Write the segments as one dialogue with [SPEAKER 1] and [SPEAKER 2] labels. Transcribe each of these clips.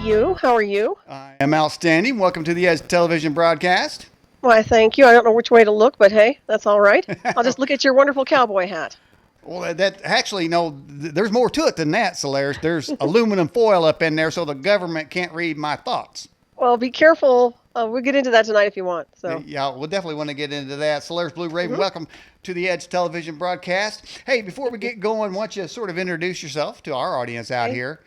[SPEAKER 1] you. How are you?
[SPEAKER 2] I am outstanding. Welcome to the Edge television broadcast.
[SPEAKER 1] Why, thank you. I don't know which way to look, but hey, that's all right. I'll just look at your wonderful cowboy hat.
[SPEAKER 2] Well, that actually, no, there's more to it than that, Solaris. There's aluminum foil up in there so the government can't read my thoughts.
[SPEAKER 1] Well, be careful. We'll get into that tonight if you want. So
[SPEAKER 2] Yeah, we'll definitely want to get into that. Solaris BlueRaven, welcome to the Edge television broadcast. Hey, before we get going, why don't you sort of introduce yourself to our audience out here?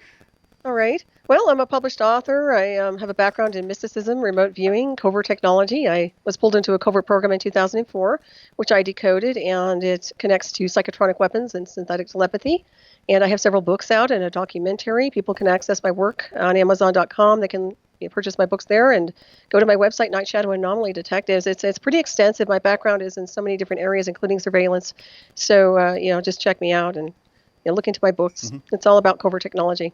[SPEAKER 1] All right. Well, I'm a published author. I have a background in mysticism, remote viewing, covert technology. I was pulled into a covert program in 2004, which I decoded, and it connects to psychotronic weapons and synthetic telepathy. And I have several books out and a documentary. People can access my work on Amazon.com. They can purchase my books there and go to my website, Night Shadow Anomaly Detectives. It's pretty extensive. My background is in so many different areas, including surveillance. So, just check me out and look into my books. It's all about covert technology.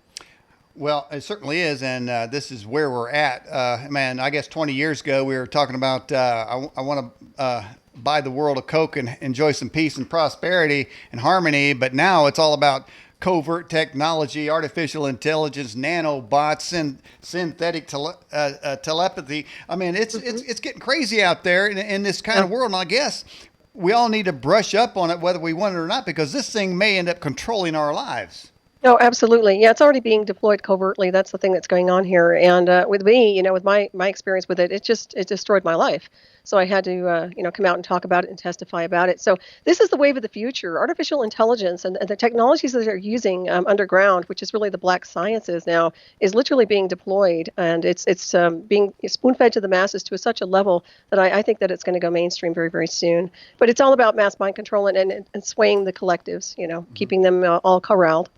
[SPEAKER 2] Well, it certainly is, and this is where we're at. Man, I guess 20 years ago we were talking about I want to buy the world of Coke and enjoy some peace and prosperity and harmony, but now it's all about covert technology, artificial intelligence, nanobots, and synthetic telepathy. I mean, it's getting crazy out there in this kind of world, and I guess we all need to brush up on it whether we want it or not, because this thing may end up controlling our lives.
[SPEAKER 1] Oh, absolutely. Yeah, it's already being deployed covertly. That's the thing that's going on here. And with me, with my experience with it, it destroyed my life. So I had to, come out and talk about it and testify about it. So this is the wave of the future. Artificial intelligence and the technologies that they're using underground, which is really the black sciences now, is literally being deployed. And it's being spoon-fed to the masses to such a level that I think that it's going to go mainstream very, very soon. But it's all about mass mind control and swaying the collectives, keeping them all corralled.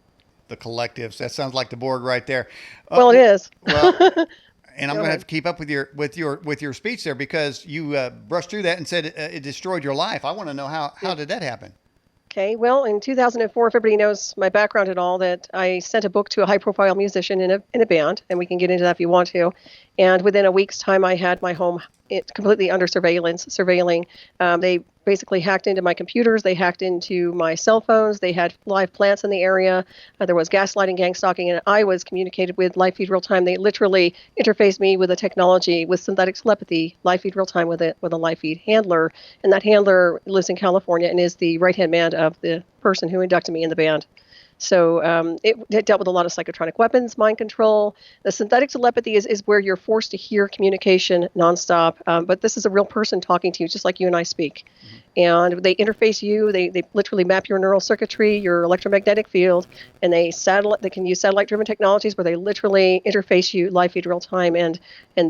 [SPEAKER 2] The collectives. That sounds like the board right there.
[SPEAKER 1] Well, it is.
[SPEAKER 2] Well, and I'm going to have to keep up with your speech there, because you brushed through that and said it destroyed your life. I want to know how did that happen?
[SPEAKER 1] Okay, well, in 2004, if everybody knows my background at all, that I sent a book to a high-profile musician in a band, and we can get into that if you want to. And within a week's time, I had my home completely under surveilling. They basically hacked into my computers. They hacked into my cell phones. They had live plants in the area. There was gaslighting, gang stalking, and I was communicated with live feed real time. They literally interfaced me with a technology, with synthetic telepathy, live feed real time with a live feed handler. And that handler lives in California and is the right-hand man of the person who inducted me in the band. So it dealt with a lot of psychotronic weapons, mind control. The synthetic telepathy is where you're forced to hear communication nonstop. But this is a real person talking to you, just like you and I speak. And they interface you. They literally map your neural circuitry, your electromagnetic field, and they can use satellite-driven technologies where they literally interface you live feed real time. And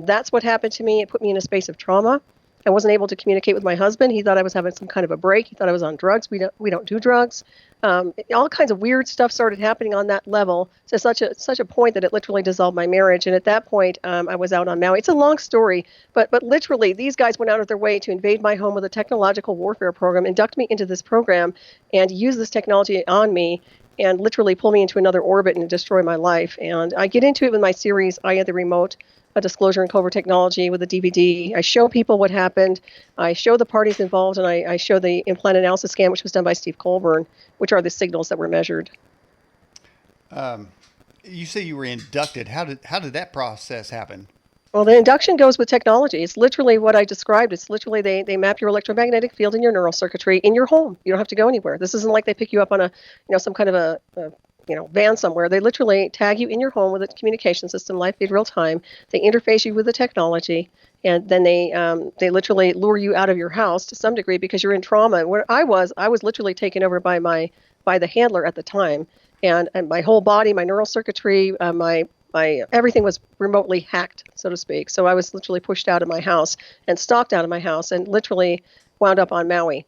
[SPEAKER 1] that's what happened to me. It put me in a space of trauma. I wasn't able to communicate with my husband. He thought I was having some kind of a break. He thought I was on drugs. We don't do drugs. All kinds of weird stuff started happening on that level to such a point that it literally dissolved my marriage. And at that point, I was out on Maui. It's a long story, but literally these guys went out of their way to invade my home with a technological warfare program, induct me into this program, and use this technology on me, and literally pull me into another orbit and destroy my life. And I get into it with my series, Eye of the Remote, a disclosure in covert technology, with a DVD. I show people what happened. I show the parties involved, and I show the implant analysis scan, which was done by Steve Colburn, which are the signals that were measured.
[SPEAKER 2] You say you were inducted. How did that process happen?
[SPEAKER 1] Well, the induction goes with technology. It's literally what I described. It's literally they map your electromagnetic field in your neural circuitry in your home. You don't have to go anywhere. This isn't like they pick you up on some kind of a van somewhere. They literally tag you in your home with a communication system, live feed real time. They interface you with the technology, and then they literally lure you out of your house to some degree because you're in trauma. Where I was literally taken over by the handler at the time, and my whole body, my neural circuitry, my everything was remotely hacked, so to speak. So I was literally pushed out of my house and stalked out of my house, and literally wound up on Maui.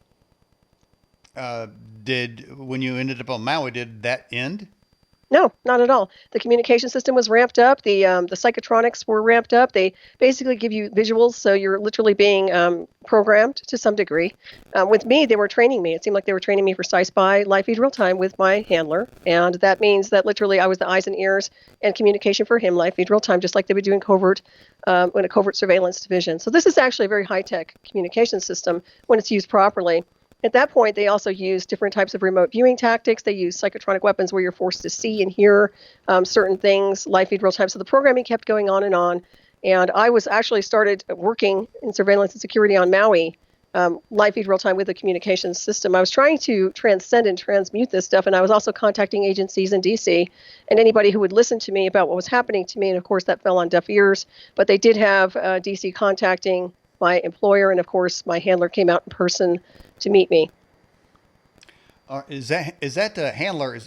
[SPEAKER 2] When you ended up on Maui, did that end?
[SPEAKER 1] No, not at all. The communication system was ramped up. The psychotronics were ramped up. They basically give you visuals, so you're literally being programmed to some degree. With me, they were training me. It seemed like they were training me for Sci-Spy live feed real time with my handler, and that means that literally I was the eyes and ears and communication for him live feed real time, just like they would do in covert in a covert surveillance division. So this is actually a very high-tech communication system when it's used properly. At that point, they also use different types of remote viewing tactics. They use psychotronic weapons where you're forced to see and hear certain things, live feed real time. So the programming kept going on and on. And I was actually started working in surveillance and security on Maui, live feed real time with the communications system. I was trying to transcend and transmute this stuff. And I was also contacting agencies in DC and anybody who would listen to me about what was happening to me. And of course, that fell on deaf ears. But they did have DC contacting my employer. And of course, my handler came out in person to meet me.
[SPEAKER 2] Is that the handler?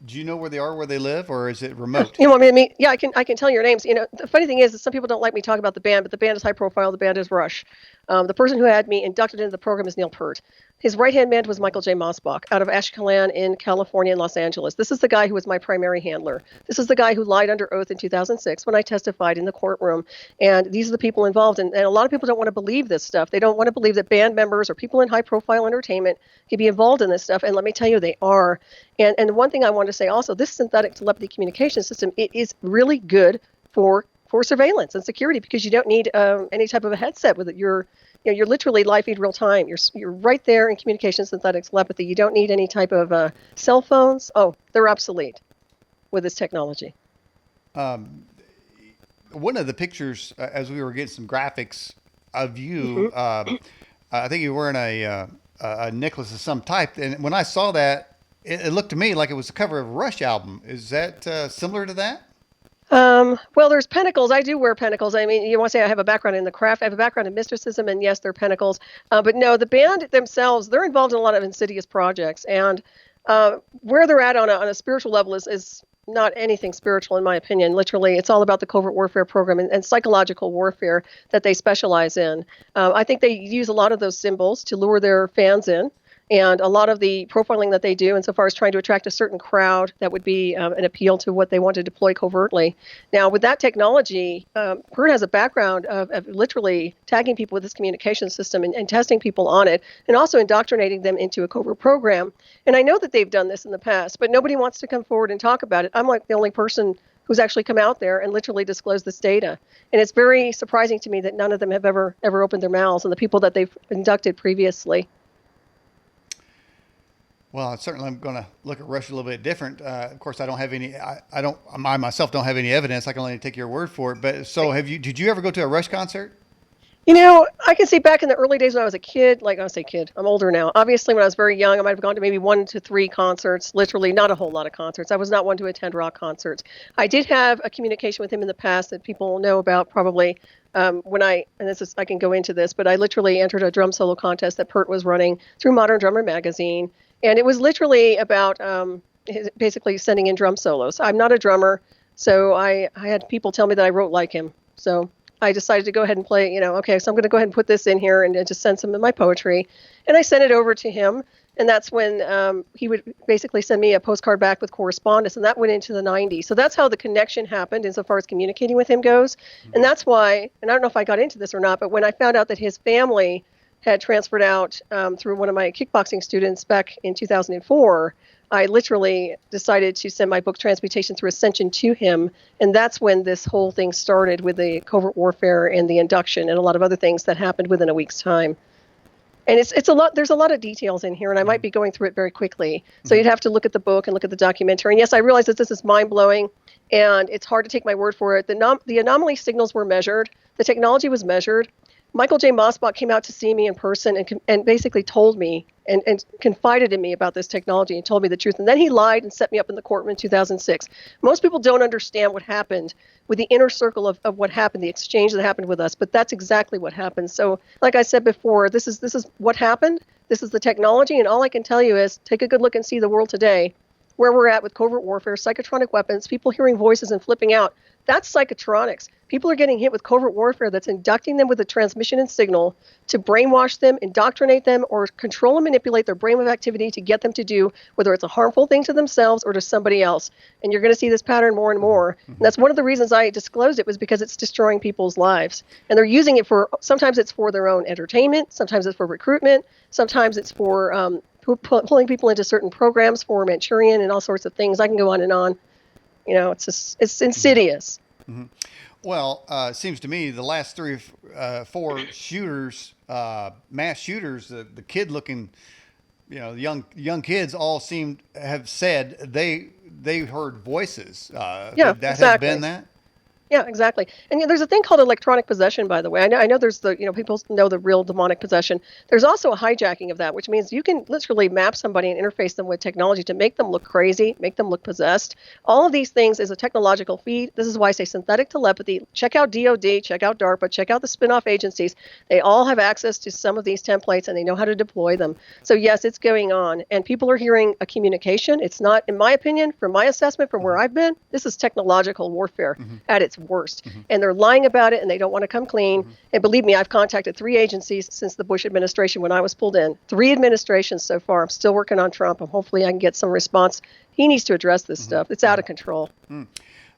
[SPEAKER 2] Do you know where they are, where they live, or is it remote?
[SPEAKER 1] You want me to meet? Yeah, I can tell your names. The funny thing is that some people don't like me talking about the band, but the band is high profile. The band is Rush. The person who had me inducted into the program is Neil Peart. His right-hand man was Michael J. Mosbach out of Ashkelon in California and Los Angeles. This is the guy who was my primary handler. This is the guy who lied under oath in 2006 when I testified in the courtroom. And these are the people involved. And a lot of people don't want to believe this stuff. They don't want to believe that band members or people in high-profile entertainment can be involved in this stuff. And let me tell you, they are. And one thing I want to say also, this synthetic telepathy communication system, it is really good for surveillance and security because you don't need any type of a headset with it. You're literally live feed real time. You're right there in communication synthetic telepathy. You don't need any type of cell phones. Oh, they're obsolete with this technology.
[SPEAKER 2] One of the pictures, as we were getting some graphics of you, I think you were wearing a necklace of some type. And when I saw that, it looked to me like it was the cover of a Rush album. Is that similar to that?
[SPEAKER 1] Well, there's pentacles. I do wear pentacles. I mean, you want to say I have a background in the craft. I have a background in mysticism, and yes, they're pentacles. But no, the band themselves, they're involved in a lot of insidious projects. And where they're at on a spiritual level is not anything spiritual, in my opinion. Literally, it's all about the covert warfare program and psychological warfare that they specialize in. I think they use a lot of those symbols to lure their fans in. And a lot of the profiling that they do, insofar as trying to attract a certain crowd, that would be an appeal to what they want to deploy covertly. Now, with that technology, Peart has a background of literally tagging people with this communication system and testing people on it, and also indoctrinating them into a covert program. And I know that they've done this in the past, but nobody wants to come forward and talk about it. I'm like the only person who's actually come out there and literally disclosed this data. And it's very surprising to me that none of them have ever opened their mouths, and the people that they've inducted previously.
[SPEAKER 2] Well, certainly I'm going to look at Rush a little bit different. Of course, I don't have any. I myself don't have any evidence. I can only take your word for it. But so, did you ever go to a Rush concert?
[SPEAKER 1] I can see back in the early days when I was a kid. Like I say, kid. I'm older now. Obviously, when I was very young, I might have gone to maybe 1 to 3 concerts. Literally, not a whole lot of concerts. I was not one to attend rock concerts. I did have a communication with him in the past that people know about probably. I can go into this, but I literally entered a drum solo contest that Peart was running through Modern Drummer magazine. And it was literally about basically sending in drum solos. I'm not a drummer, so I had people tell me that I wrote like him. So I decided to go ahead and play, okay, so I'm going to go ahead and put this in here and just send some of my poetry. And I sent it over to him. And that's when he would basically send me a postcard back with correspondence. And that went into the 90s. So that's how the connection happened insofar as communicating with him goes. And that's why, and I don't know if I got into this or not, but when I found out that his family had transferred out through one of my kickboxing students back in 2004, I literally decided to send my book Transmutation Through Ascension to him. And that's when this whole thing started with the covert warfare and the induction and a lot of other things that happened within a week's time. And it's a lot. There's a lot of details in here, and I might be going through it very quickly. So you'd have to look at the book and look at the documentary. And yes, I realize that this is mind-blowing, and it's hard to take my word for it. The anomaly signals were measured. The technology was measured. Michael J. Mosbach came out to see me in person and basically told me and confided in me about this technology and told me the truth. And then he lied and set me up in the courtroom in 2006. Most people don't understand what happened with the inner circle of what happened, the exchange that happened with us. But that's exactly what happened. So like I said before, this is what happened. This is the technology. And all I can tell you is take a good look and see the world today, where we're at with covert warfare, psychotronic weapons, people hearing voices and flipping out. That's psychotronics. People are getting hit with covert warfare that's inducting them with a transmission and signal to brainwash them, indoctrinate them, or control and manipulate their brainwave activity to get them to do whether it's a harmful thing to themselves or to somebody else. And you're going to see this pattern more and more. And that's one of the reasons I disclosed it, was because it's destroying people's lives. And they're using it sometimes it's for their own entertainment, sometimes it's for recruitment, sometimes it's for pulling people into certain programs for Manchurian and all sorts of things. I can go on and on. It's insidious.
[SPEAKER 2] Mm-hmm. Well, it seems to me the last three, four shooters, mass shooters, the kid looking, young kids all seem have said they heard voices.
[SPEAKER 1] Yeah,
[SPEAKER 2] Could that have been
[SPEAKER 1] exactly.
[SPEAKER 2] that?
[SPEAKER 1] Yeah, exactly. And there's a thing called electronic possession, by the way. I know there's people know the real demonic possession. There's also a hijacking of that, which means you can literally map somebody and interface them with technology to make them look crazy, make them look possessed. All of these things is a technological feed. This is why I say synthetic telepathy. Check out DoD, check out DARPA, check out the spin-off agencies. They all have access to some of these templates and they know how to deploy them. So yes, it's going on, and people are hearing a communication. It's not, in my opinion, from my assessment, from where I've been, this is technological warfare at its worst. And they're lying about it and they don't want to come clean. And believe me, I've contacted 3 agencies since the Bush administration when I was pulled in. 3 administrations so far. I'm still working on Trump. And hopefully I can get some response. He needs to address this stuff. It's out of control.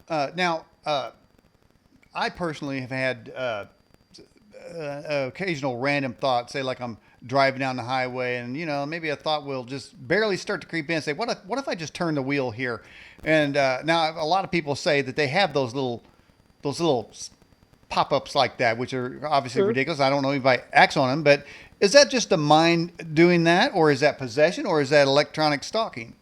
[SPEAKER 2] Now, I personally have had occasional random thoughts, say like I'm driving down the highway and maybe a thought will just barely start to creep in and say, what if I just turn the wheel here? And now a lot of people say that they have those little pop-ups like that, which are obviously ridiculous. I don't know if anybody acts on them, but is that just the mind doing that, or is that possession, or is that electronic stalking?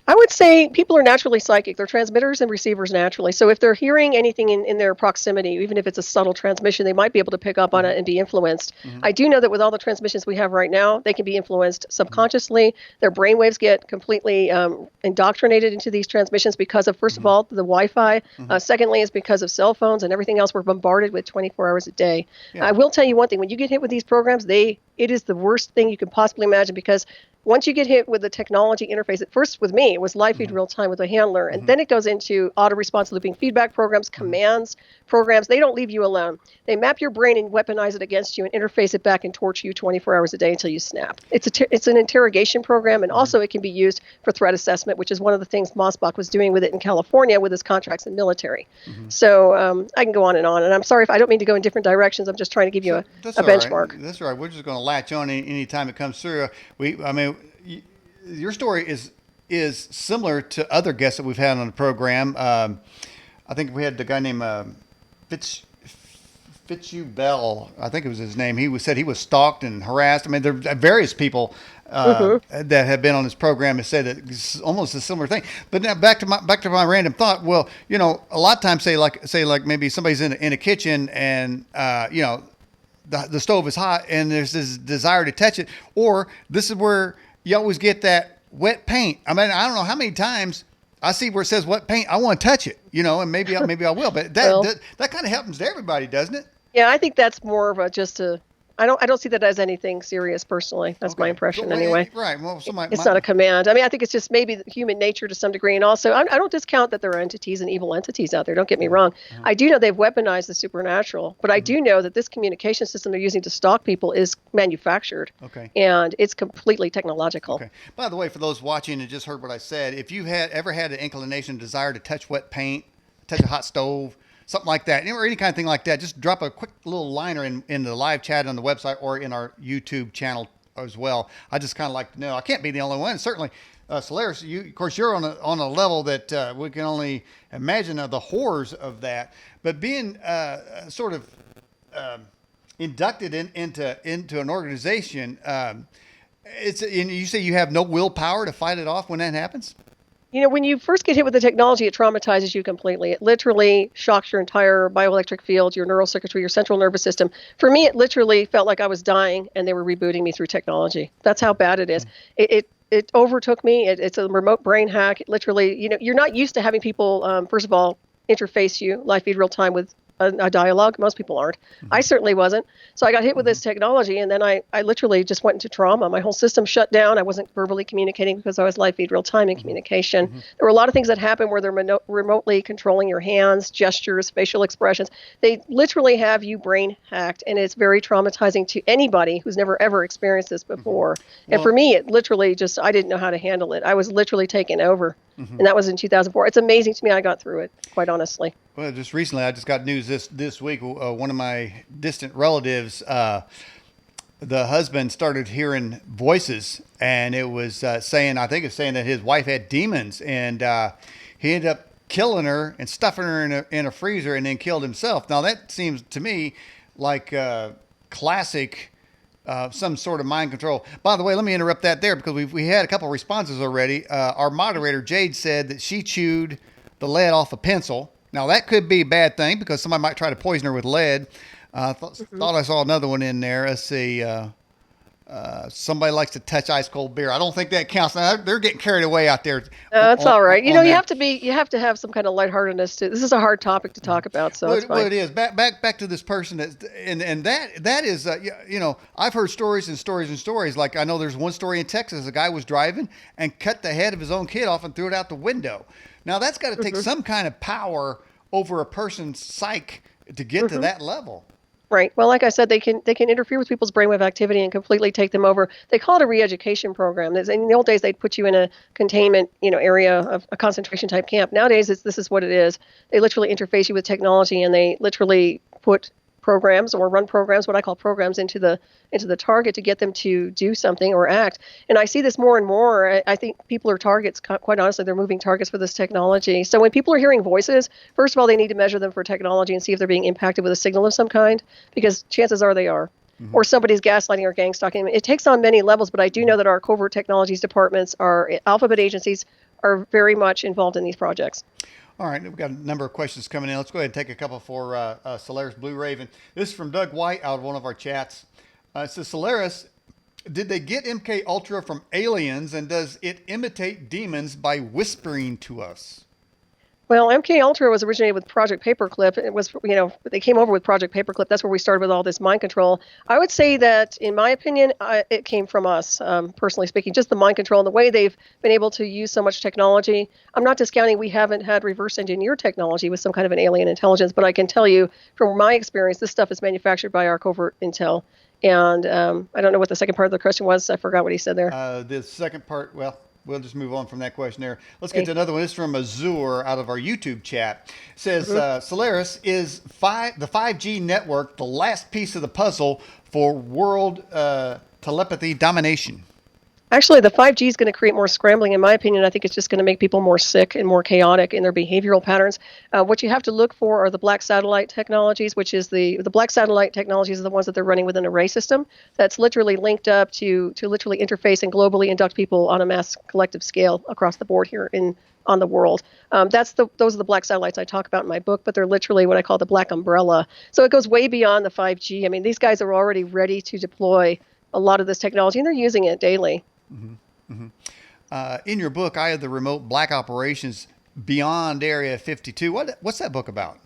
[SPEAKER 1] I would say people are naturally psychic. They're transmitters and receivers naturally. So if they're hearing anything in their proximity, even if it's a subtle transmission, they might be able to pick up on it and be influenced. I do know that with all the transmissions we have right now, they can be influenced subconsciously. Their brainwaves get completely indoctrinated into these transmissions because of, first of all, the Wi-Fi. Secondly, is because of cell phones and everything else we're bombarded with 24 hours a day.
[SPEAKER 2] Yeah.
[SPEAKER 1] I will tell you one thing. When you get hit with these programs, it is the worst thing you can possibly imagine, because once you get hit with the technology interface, at first with me, it was live feed real time with a handler. And then it goes into auto response looping feedback programs, commands, programs. They don't leave you alone. They map your brain and weaponize it against you and interface it back and torture you 24 hours a day until you snap. It's an interrogation program. And also it can be used for threat assessment, which is one of the things Mossbach was doing with it in California with his contracts in military. So I can go on. And I'm sorry if I don't mean to go in different directions. I'm just trying to give you a benchmark.
[SPEAKER 2] Right. That's all right. We're just going to latch on any time it comes through. Your story is similar to other guests that we've had on the program. I think we had the guy named Fitzhugh Bell. I think it was his name. Said he was stalked and harassed. I mean, there are various people that have been on this program have said that it's almost a similar thing. But now back to my random thought. Well, a lot of times say like maybe somebody's in a kitchen and the stove is hot and there's this desire to touch it, or this is where you always get that wet paint. I mean, I don't know how many times I see where it says wet paint. I want to touch it, and maybe I will. But that kind of happens to everybody, doesn't it?
[SPEAKER 1] Yeah, I think that's more of I don't see that as anything serious personally. That's my impression anyway.
[SPEAKER 2] Right. Well,
[SPEAKER 1] it's not a command. I mean, I think it's just maybe human nature to some degree. And also, I don't discount that there are entities and evil entities out there. Don't get me wrong. I do know they've weaponized the supernatural, but I do know that this communication system they're using to stalk people is manufactured.
[SPEAKER 2] Okay.
[SPEAKER 1] And it's completely technological.
[SPEAKER 2] Okay. By the way, for those watching and just heard what I said, if you had ever had an inclination, desire to touch wet paint, touch a hot stove, something like that, or any kind of thing like that, just drop a quick little liner in the live chat on the website or in our YouTube channel as well. I just kind of like to know. I can't be the only one. Certainly, Solaris, of course, you're on a level that we can only imagine the horrors of that. But being sort of inducted into an organization, you say you have no willpower to fight it off when that happens?
[SPEAKER 1] When you first get hit with the technology, it traumatizes you completely. It literally shocks your entire bioelectric field, your neural circuitry, your central nervous system. For me, it literally felt like I was dying and they were rebooting me through technology. That's how bad it is. It overtook me. It's a remote brain hack. It literally, you're not used to having people, first of all, interface you live feed real time with a dialogue. Most people aren't. I certainly wasn't. So I got hit with this technology, and then I literally just went into trauma. My whole system shut down. I wasn't verbally communicating because I was live feed real time in communication. There were a lot of things that happened where they're remotely controlling your hands, gestures, facial expressions. They literally have you brain hacked, and it's very traumatizing to anybody who's never ever experienced this before. And for me, it literally I didn't know how to handle it. I was literally taken over. And that was in 2004. It's amazing to me I got through it, quite honestly.
[SPEAKER 2] Well, just recently, I just got news this week. One of my distant relatives, the husband started hearing voices, and it was saying that his wife had demons, and he ended up killing her and stuffing her in a freezer and then killed himself. Now that seems to me like classic some sort of mind control. By the way, let me interrupt that there because we had a couple of responses already. Our moderator Jade said that she chewed the lead off a pencil. Now that could be a bad thing because somebody might try to poison her with lead. Thought I saw another one in there. Let's see. Somebody likes to touch ice cold beer. I don't think that counts. Now, they're getting carried away out there.
[SPEAKER 1] That's all right. You know,
[SPEAKER 2] that.
[SPEAKER 1] you have to have some kind of lightheartedness to. This is a hard topic to talk about, so it's fine.
[SPEAKER 2] Well, it is. Back to this person and that is, you know, I've heard stories and stories and stories. Like I know there's one story in Texas. A guy was driving and cut the head of his own kid off and threw it out the window. Now that's got to take some kind of power over a person's psyche to get to that level.
[SPEAKER 1] Right. Well, like I said, they can interfere with people's brainwave activity and completely take them over. They call it a re-education program. In the old days, they'd put you in a containment, area of a concentration type camp. Nowadays, this is what it is. They literally interface you with technology, and they literally put programs or run programs, what I call programs, into the target to get them to do something or act. And I see this more and more. I think people are targets. Quite honestly, they're moving targets for this technology. So when people are hearing voices, first of all, they need to measure them for technology and see if they're being impacted with a signal of some kind, because chances are they are. Or somebody's gaslighting or gang stalking. It takes on many levels, but I do know that our covert technologies departments, our alphabet agencies, are very much involved in these projects.
[SPEAKER 2] All right, we've got a number of questions coming in. Let's go ahead and take a couple for Solaris BlueRaven. This is from Doug White out of one of our chats. It says, Solaris, did they get MK Ultra from aliens, and does it imitate demons by whispering to us?
[SPEAKER 1] Well, MK Ultra was originated with Project Paperclip. It was, they came over with Project Paperclip. That's where we started with all this mind control. I would say that, in my opinion, it came from us, personally speaking, just the mind control and the way they've been able to use so much technology. I'm not discounting we haven't had reverse engineer technology with some kind of an alien intelligence, but I can tell you from my experience, this stuff is manufactured by our covert intel. And I don't know what the second part of the question was. I forgot what he said there.
[SPEAKER 2] The second part, well, we'll just move on from that question there. Let's get to another one. This is from Azure out of our YouTube chat. It says, Solaris, is the 5G network the last piece of the puzzle for world telepathy domination?
[SPEAKER 1] Actually, the 5G is going to create more scrambling. In my opinion, I think it's just going to make people more sick and more chaotic in their behavioral patterns. What you have to look for are the black satellite technologies, which is the black satellite technologies are the ones that they're running with an array system that's literally linked up to literally interface and globally induct people on a mass collective scale across the board here on the world. Those are the black satellites I talk about in my book, but they're literally what I call the black umbrella. So it goes way beyond the 5G. I mean, these guys are already ready to deploy a lot of this technology, and they're using it daily.
[SPEAKER 2] In your book, Eye of the Remote: Black Operations Beyond Area 52, what's that book about?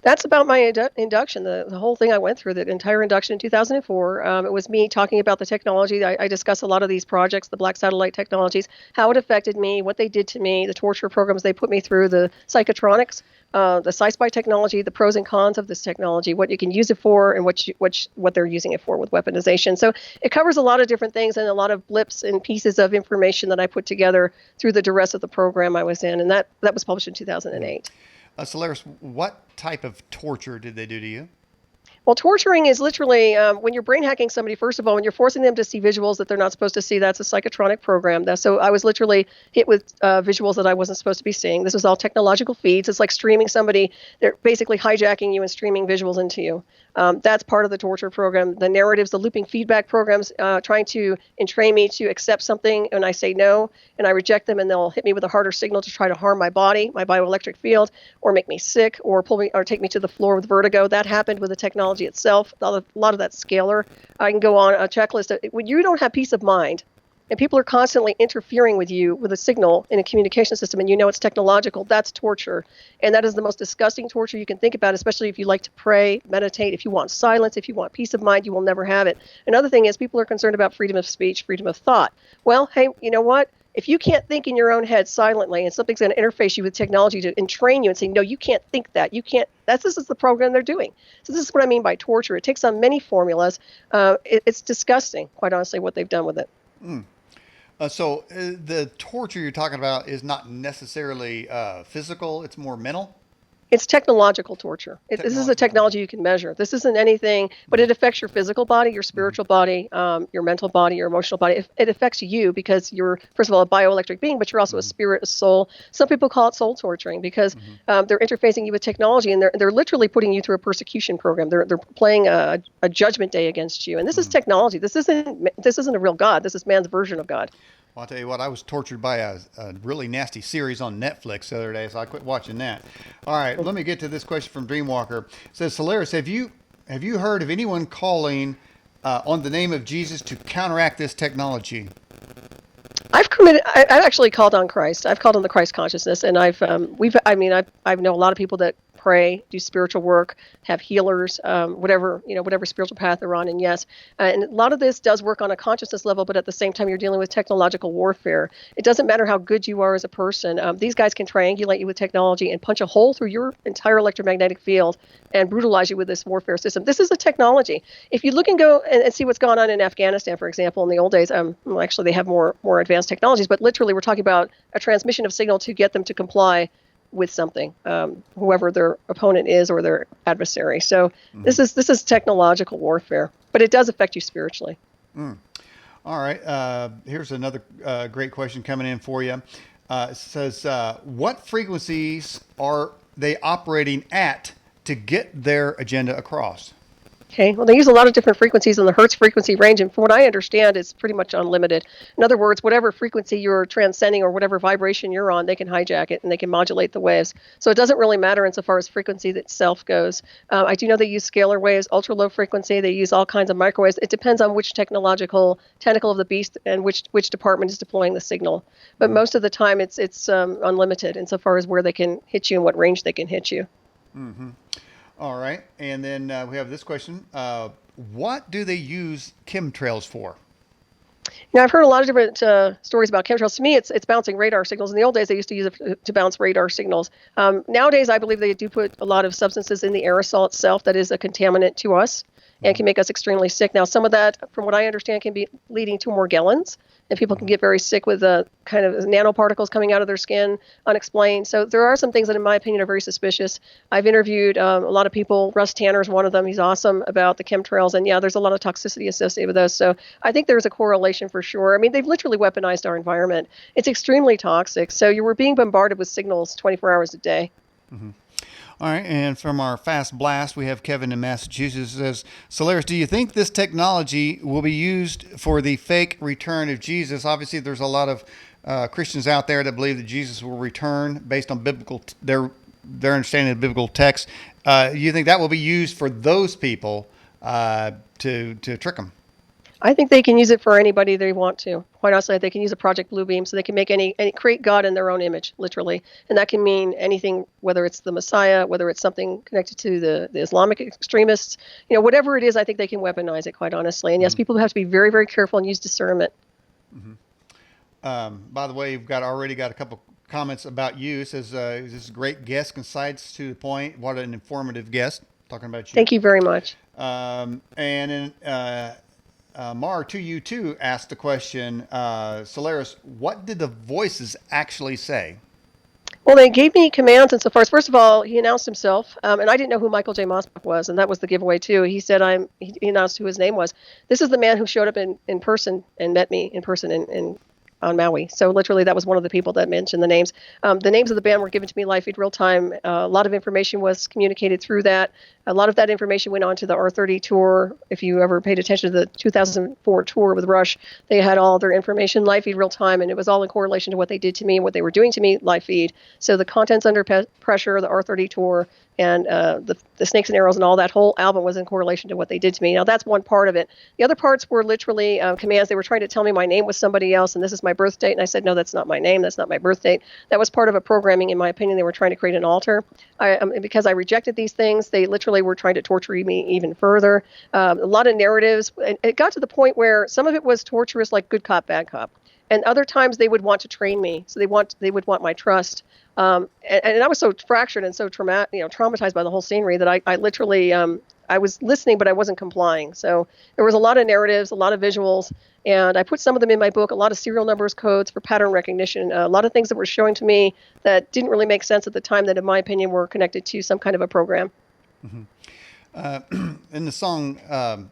[SPEAKER 1] That's about my induction, the whole thing I went through, the entire induction in 2004. It was me talking about the technology. I discussed a lot of these projects, the black satellite technologies, how it affected me, what they did to me, the torture programs they put me through, the psychotronics, the sci-spy technology, the pros and cons of this technology, what you can use it for, and what they're using it for with weaponization. So it covers a lot of different things and a lot of blips and pieces of information that I put together through the duress of the program I was in, and that was published in 2008.
[SPEAKER 2] Solaris, what type of torture did they do to you?
[SPEAKER 1] Well, torturing is literally when you're brain hacking somebody, first of all, when you're forcing them to see visuals that they're not supposed to see, that's a psychotronic program. So I was literally hit with visuals that I wasn't supposed to be seeing. This was all technological feeds. It's like streaming somebody. They're basically hijacking you and streaming visuals into you. That's part of the torture program. The narratives, the looping feedback programs, trying to entrain me to accept something, and I say no, and I reject them, and they'll hit me with a harder signal to try to harm my body, my bioelectric field, or make me sick, or pull me, or take me to the floor with vertigo. That happened with the technology itself. A lot of that's scalar. I can go on a checklist. When you don't have peace of mind, and people are constantly interfering with you with a signal in a communication system, and you know it's technological, that's torture. And that is the most disgusting torture you can think about, especially if you like to pray, meditate, if you want silence, if you want peace of mind, you will never have it. Another thing is people are concerned about freedom of speech, freedom of thought. Well, hey, you know what? If you can't think in your own head silently and something's going to interface you with technology to entrain you and say, no, you can't think that, you can't, this is the program they're doing. So this is what I mean by torture. It takes on many formulas. It's disgusting, quite honestly, what they've done with it.
[SPEAKER 2] So the torture you're talking about is not necessarily physical, it's more mental?
[SPEAKER 1] It's technological torture. This is a
[SPEAKER 2] Technological.
[SPEAKER 1] technology you can measure. This isn't anything, but it affects your physical body, your spiritual body, your mental body, your emotional body. It affects you because you're, first of all, a bioelectric being, but you're also a spirit, a soul. Some people call it soul torturing because they're interfacing you with technology, and they're literally putting you through a persecution program. They're playing a judgment day against you, and this is technology. This isn't a real God. This is man's version of God.
[SPEAKER 2] Well, I'll tell you what, I was tortured by a really nasty series on Netflix the other day, so I quit watching that. All right, let me get to this question from Dreamwalker. It says, Solaris, have you heard of anyone calling on the name of Jesus to counteract this technology?
[SPEAKER 1] I've actually called on Christ. I've called on the Christ consciousness, and I've known a lot of people that pray, do spiritual work, have healers, whatever spiritual path they're on. And yes, and a lot of this does work on a consciousness level, but at the same time, you're dealing with technological warfare. It doesn't matter how good you are as a person. These guys can triangulate you with technology and punch a hole through your entire electromagnetic field and brutalize you with this warfare system. This is a technology. If you look and go and see what's gone on in Afghanistan, for example, in the old days, well, actually they have more advanced technologies, but literally we're talking about a transmission of signal to get them to comply with something, whoever their opponent is or their adversary. So this is technological warfare, but it does affect you spiritually.
[SPEAKER 2] All right. Here's another great question coming in for you. It says, what frequencies are they operating at to get their agenda across?
[SPEAKER 1] Okay, well, they use a lot of different frequencies in the Hertz frequency range, and from what I understand, it's pretty much unlimited. In other words, whatever frequency you're transcending or whatever vibration you're on, they can hijack it and they can modulate the waves. So it doesn't really matter insofar as frequency itself goes. I do know they use scalar waves, ultra low frequency. They use all kinds of microwaves. It depends on which technological tentacle of the beast and which department is deploying the signal. But most of the time, it's unlimited insofar as where they can hit you and what range they can hit you.
[SPEAKER 2] Mm-hmm. All right. And then we have this question. What do they use chemtrails for?
[SPEAKER 1] Now, I've heard a lot of different stories about chemtrails. To me, it's bouncing radar signals. In the old days, they used to use it to bounce radar signals. Nowadays, I believe they do put a lot of substances in the aerosol itself that is a contaminant to us and can make us extremely sick. Now, some of that, from what I understand, can be leading to Morgellons, and people can get very sick with kind of nanoparticles coming out of their skin unexplained. So there are some things that, in my opinion, are very suspicious. I've interviewed a lot of people. Russ Tanner is one of them. He's awesome about the chemtrails. And yeah, there's a lot of toxicity associated with those. So I think there's a correlation for sure. I mean, they've literally weaponized our environment. It's extremely toxic. So you were being bombarded with signals 24 hours a day.
[SPEAKER 2] Mm-hmm. All right, and from our fast blast, we have Kevin in Massachusetts. Says, Solaris, do you think this technology will be used for the fake return of Jesus? Obviously, there's a lot of Christians out there that believe that Jesus will return based on biblical their understanding of biblical text. You think that will be used for those people to trick them?
[SPEAKER 1] I think they can use it for anybody they want to. Quite honestly, they can use a Project Bluebeam, so they can make create God in their own image, literally. And that can mean anything, whether it's the Messiah, whether it's something connected to the Islamic extremists, whatever it is, I think they can weaponize it, quite honestly. And yes, people have to be very, very careful and use discernment.
[SPEAKER 2] Mm-hmm. By the way, we've already got a couple comments about you. It says, this is a great guest, concise to the point. What an informative guest. Talking about you.
[SPEAKER 1] Thank you very much.
[SPEAKER 2] And then Mar2U2 asked the question, Solaris, what did the voices actually say?
[SPEAKER 1] Well, they gave me commands insofar as, first of all, he announced himself, and I didn't know who Michael J. Mosbach was, and that was the giveaway, too. He said, he announced who his name was. This is the man who showed up in person and met me in person on Maui. So literally that was one of the people that mentioned the names. The names of the band were given to me live feed real time. A lot of information was communicated through that. A lot of that information went on to the R30 tour. If you ever paid attention to the 2004 tour with Rush, they had all their information live feed real time, and it was all in correlation to what they did to me and what they were doing to me live feed. So the Contents Under Pressure, the R30 tour, and the Snakes and Arrows and all that whole album was in correlation to what they did to me. Now, that's one part of it. The other parts were literally commands. They were trying to tell me my name was somebody else, and this is my birth date. And I said, no, that's not my name. That's not my birth date. That was part of a programming, in my opinion. They were trying to create an altar. Because I rejected these things, they literally were trying to torture me even further. A lot of narratives. And it got to the point where some of it was torturous, like good cop, bad cop. And other times they would want to train me. So they would want my trust. And I was so fractured and so traumatized by the whole scenery that I literally I was listening, but I wasn't complying. So there was a lot of narratives, a lot of visuals, and I put some of them in my book, a lot of serial numbers, codes for pattern recognition, a lot of things that were showing to me that didn't really make sense at the time that, in my opinion, were connected to some kind of a program.
[SPEAKER 2] In the song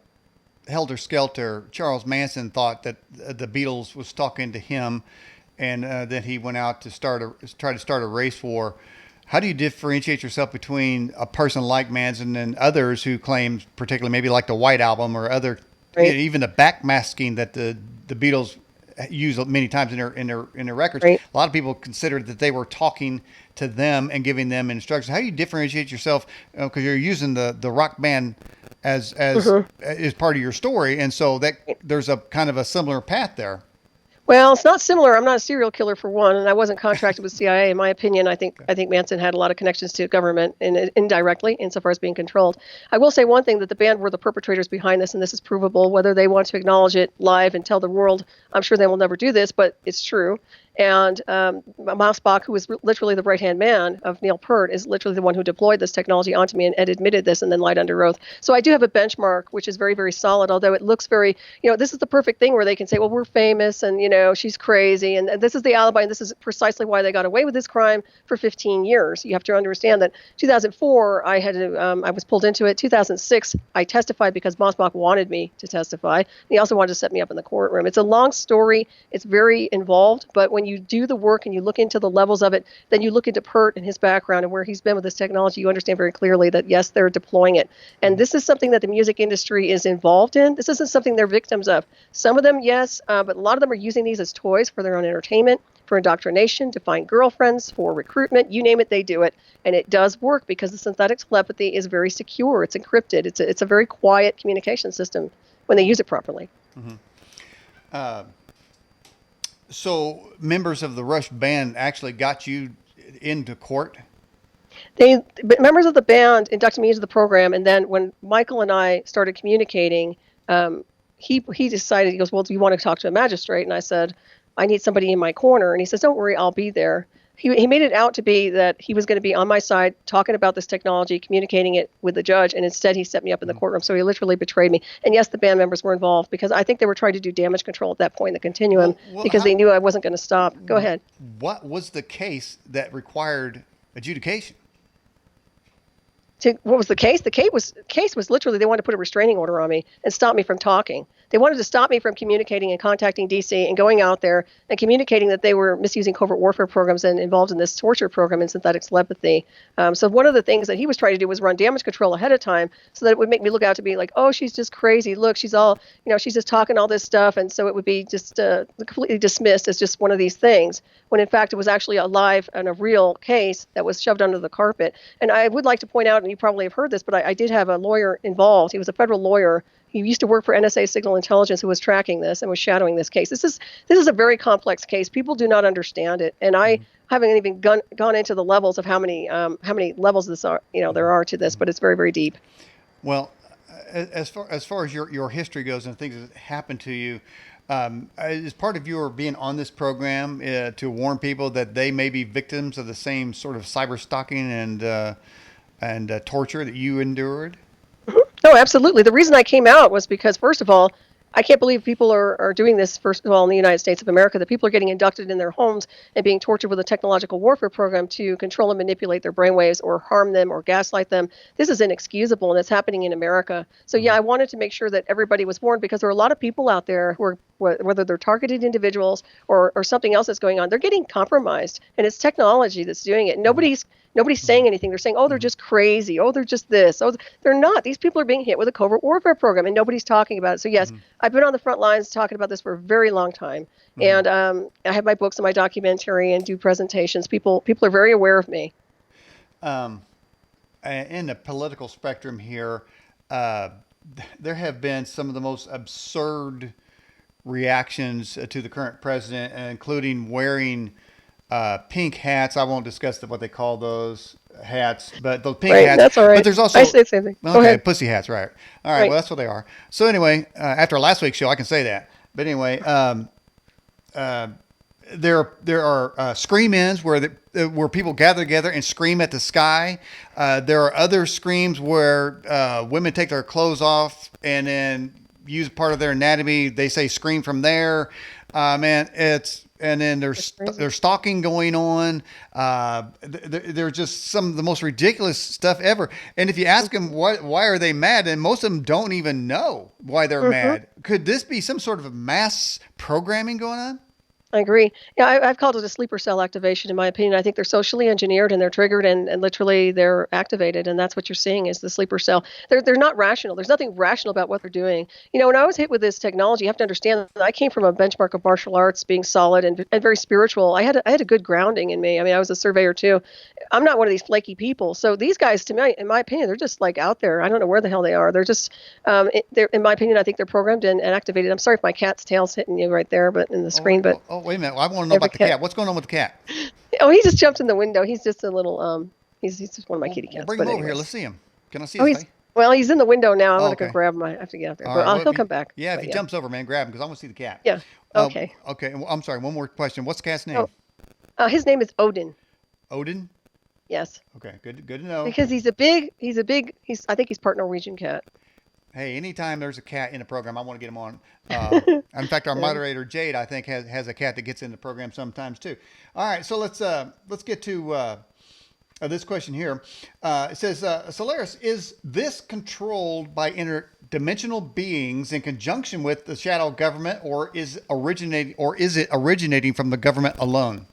[SPEAKER 2] Helter Skelter, Charles Manson thought that the Beatles was talking to him, and that he went out to try to start a race war. How do you differentiate yourself between a person like Manson and others who claim, particularly maybe like the White Album or other,
[SPEAKER 1] Right.
[SPEAKER 2] even the backmasking that the Beatles use many times in their records?
[SPEAKER 1] Right.
[SPEAKER 2] A lot of people considered that they were talking to them and giving them instructions. How do you differentiate yourself? Because you're using the rock band as part of your story, and so that there's a kind of a similar path there.
[SPEAKER 1] Well, it's not similar. I'm not a serial killer for one, and I wasn't contracted with CIA. In my opinion, I think Manson had a lot of connections to government and indirectly, insofar as being controlled. I will say one thing, that the band were the perpetrators behind this, and this is provable. Whether they want to acknowledge it live and tell the world, I'm sure they will never do this, but it's true. And Mossbach, who was literally the right-hand man of Neil Peart, is literally the one who deployed this technology onto me and admitted this and then lied under oath. So I do have a benchmark, which is very, very solid, although it looks very, this is the perfect thing where they can say, well, we're famous and, she's crazy. And this is the alibi. And this is precisely why they got away with this crime for 15 years. You have to understand that 2004, I was pulled into it. 2006, I testified because Mossbach wanted me to testify. He also wanted to set me up in the courtroom. It's a long story. It's very involved, but when you do the work and you look into the levels of it, then you look into Peart and his background and where he's been with this technology, you understand very clearly that, yes, they're deploying it. And this is something that the music industry is involved in. This isn't something they're victims of. Some of them, yes, but a lot of them are using these as toys for their own entertainment, for indoctrination, to find girlfriends, for recruitment. You name it, they do it. And it does work because the synthetic telepathy is very secure. It's encrypted. It's a very quiet communication system when they use it properly.
[SPEAKER 2] So members of the Rush band actually got you into court?
[SPEAKER 1] But members of the band inducted me into the program, and then when Michael and I started communicating, he decided, he goes, well, do you want to talk to a magistrate? And I said, I need somebody in my corner. And he says, don't worry, I'll be there. He made it out to be that he was going to be on my side talking about this technology, communicating it with the judge, and instead he set me up in the courtroom. So he literally betrayed me. And yes, the band members were involved because I think they were trying to do damage control at that point in the continuum because they knew I wasn't going to stop. Go ahead.
[SPEAKER 2] What was the case that required adjudication?
[SPEAKER 1] What was the case? The case was literally they wanted to put a restraining order on me and stop me from talking. They wanted to stop me from communicating and contacting DC and going out there and communicating that they were misusing covert warfare programs and involved in this torture program in synthetic telepathy. So one of the things that he was trying to do was run damage control ahead of time so that it would make me look out to be like, oh, she's just crazy. Look, she's all, she's just talking all this stuff. And so it would be just completely dismissed as just one of these things, when in fact it was actually a live and a real case that was shoved under the carpet. And I would like to point out, and you probably have heard this, but I did have a lawyer involved. He was a federal lawyer. He used to work for NSA Signal Intelligence, who was tracking this and was shadowing this case. This is a very complex case. People do not understand it, and I haven't even gone into the levels of how many levels this are. There are to this, but it's very, very deep.
[SPEAKER 2] Well, as far as your history goes and things that happened to you, is part of your being on this program to warn people that they may be victims of the same sort of cyber stalking and torture that you endured?
[SPEAKER 1] No, absolutely. The reason I came out was because, first of all, I can't believe people are doing this, first of all, in the United States of America, that people are getting inducted in their homes and being tortured with a technological warfare program to control and manipulate their brainwaves or harm them or gaslight them. This is inexcusable, and it's happening in America. So, yeah, I wanted to make sure that everybody was warned, because there are a lot of people out there who are, whether they're targeted individuals or something else that's going on, they're getting compromised, and it's technology that's doing it. Nobody's saying anything. They're saying, oh, they're just crazy. Oh, they're just this. Oh, they're not. These people are being hit with a covert warfare program, and nobody's talking about it. So, yes, I've been on the front lines talking about this for a very long time. And I have my books and my documentary and do presentations. People are very aware of me.
[SPEAKER 2] In the political spectrum here, there have been some of the most absurd reactions to the current president, including wearing pink hats. I won't discuss what they call those hats, but those pink hats.
[SPEAKER 1] That's all right.
[SPEAKER 2] But there's also,
[SPEAKER 1] I say the same thing. Go ahead.
[SPEAKER 2] Pussy hats, right? All right. Well, that's what they are. So anyway, after last week's show, I can say that. But anyway, there are scream-ins where people gather together and scream at the sky. There are other screams where women take their clothes off and then use part of their anatomy. They say scream from there. Man, and then there's stalking going on. They're just some of the most ridiculous stuff ever. And if you ask them why are they mad, and most of them don't even know why they're mad. Could this be some sort of a mass programming going on?
[SPEAKER 1] I agree. Yeah, I've called it a sleeper cell activation, in my opinion. I think they're socially engineered and they're triggered and literally they're activated. And that's what you're seeing is the sleeper cell. They're not rational. There's nothing rational about what they're doing. When I was hit with this technology, you have to understand that I came from a benchmark of martial arts being solid and very spiritual. I had a good grounding in me. I mean, I was a surveyor too. I'm not one of these flaky people. So these guys, to me, in my opinion, they're just like out there. I don't know where the hell they are. They're just, they're, in my opinion, I think they're programmed and activated. I'm sorry if my cat's tail's hitting you right there, but in the screen, but.
[SPEAKER 2] Wait a minute. I want to know about the cat. What's going on with the cat?
[SPEAKER 1] Oh, he just jumped in the window. He's just a little, he's just one of my kitty cats.
[SPEAKER 2] Bring him over here. Let's see him. Can I see his face?
[SPEAKER 1] Well, he's in the window now. I'm going to go grab him. I have to get out there. But he'll come back.
[SPEAKER 2] Yeah, if he jumps over, man, grab him because I want to see the cat.
[SPEAKER 1] Yeah. Okay.
[SPEAKER 2] Okay. I'm sorry. One more question. What's the cat's name?
[SPEAKER 1] His name is Odin.
[SPEAKER 2] Odin?
[SPEAKER 1] Yes.
[SPEAKER 2] Okay. Good to know.
[SPEAKER 1] Because I think he's part Norwegian cat.
[SPEAKER 2] Hey, anytime there's a cat in a program, I want to get him on. In fact, our moderator Jade, I think, has a cat that gets in the program sometimes too. All right, so let's get to this question here. It says, Solaris, is this controlled by interdimensional beings in conjunction with the shadow government, or is it originating from the government alone?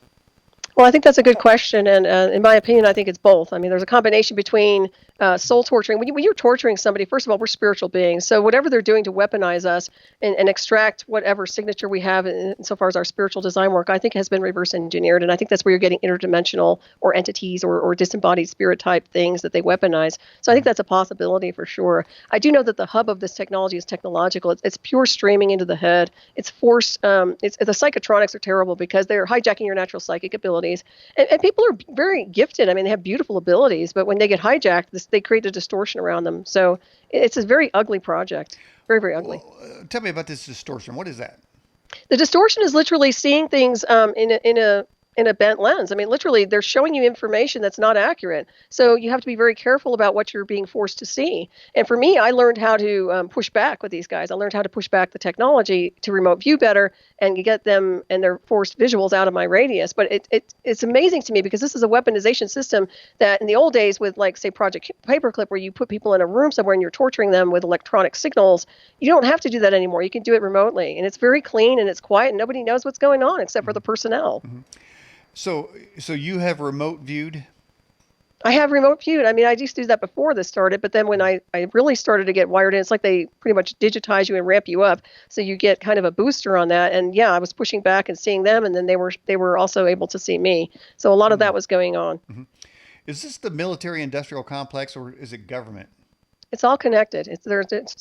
[SPEAKER 1] Well, I think that's a good question, and in my opinion, I think it's both. I mean, there's a combination between soul torturing. When you're torturing somebody, first of all, we're spiritual beings, so whatever they're doing to weaponize us and extract whatever signature we have, so far as our spiritual design work, I think has been reverse engineered, and I think that's where you're getting interdimensional or entities or disembodied spirit type things that they weaponize. So I think that's a possibility for sure. I do know that the hub of this technology is technological. It's pure streaming into the head. It's forced. The psychotronics are terrible because they're hijacking your natural psychic abilities. And people are very gifted. I mean, they have beautiful abilities, but when they get hijacked, they create a distortion around them. So it's a very ugly project. Very, very ugly.
[SPEAKER 2] Well, tell me about this distortion. What is that?
[SPEAKER 1] The distortion is literally seeing things in a bent lens. I mean, literally, they're showing you information that's not accurate. So you have to be very careful about what you're being forced to see. And for me, I learned how to push back with these guys. I learned how to push back the technology to remote view better and get them and their forced visuals out of my radius. But it's amazing to me because this is a weaponization system that in the old days with, like, say, Project Paperclip, where you put people in a room somewhere and you're torturing them with electronic signals, you don't have to do that anymore. You can do it remotely. And it's very clean and it's quiet and nobody knows what's going on except for the personnel.
[SPEAKER 2] Mm-hmm. So you have remote viewed?
[SPEAKER 1] I have remote viewed. I mean, I used to do that before this started, but then when I really started to get wired in, it's like they pretty much digitize you and ramp you up, so you get kind of a booster on that. And yeah, I was pushing back and seeing them, and then they were also able to see me. So a lot of that was going on.
[SPEAKER 2] Mm-hmm. Is this the military-industrial complex, or is it government?
[SPEAKER 1] It's all connected. It's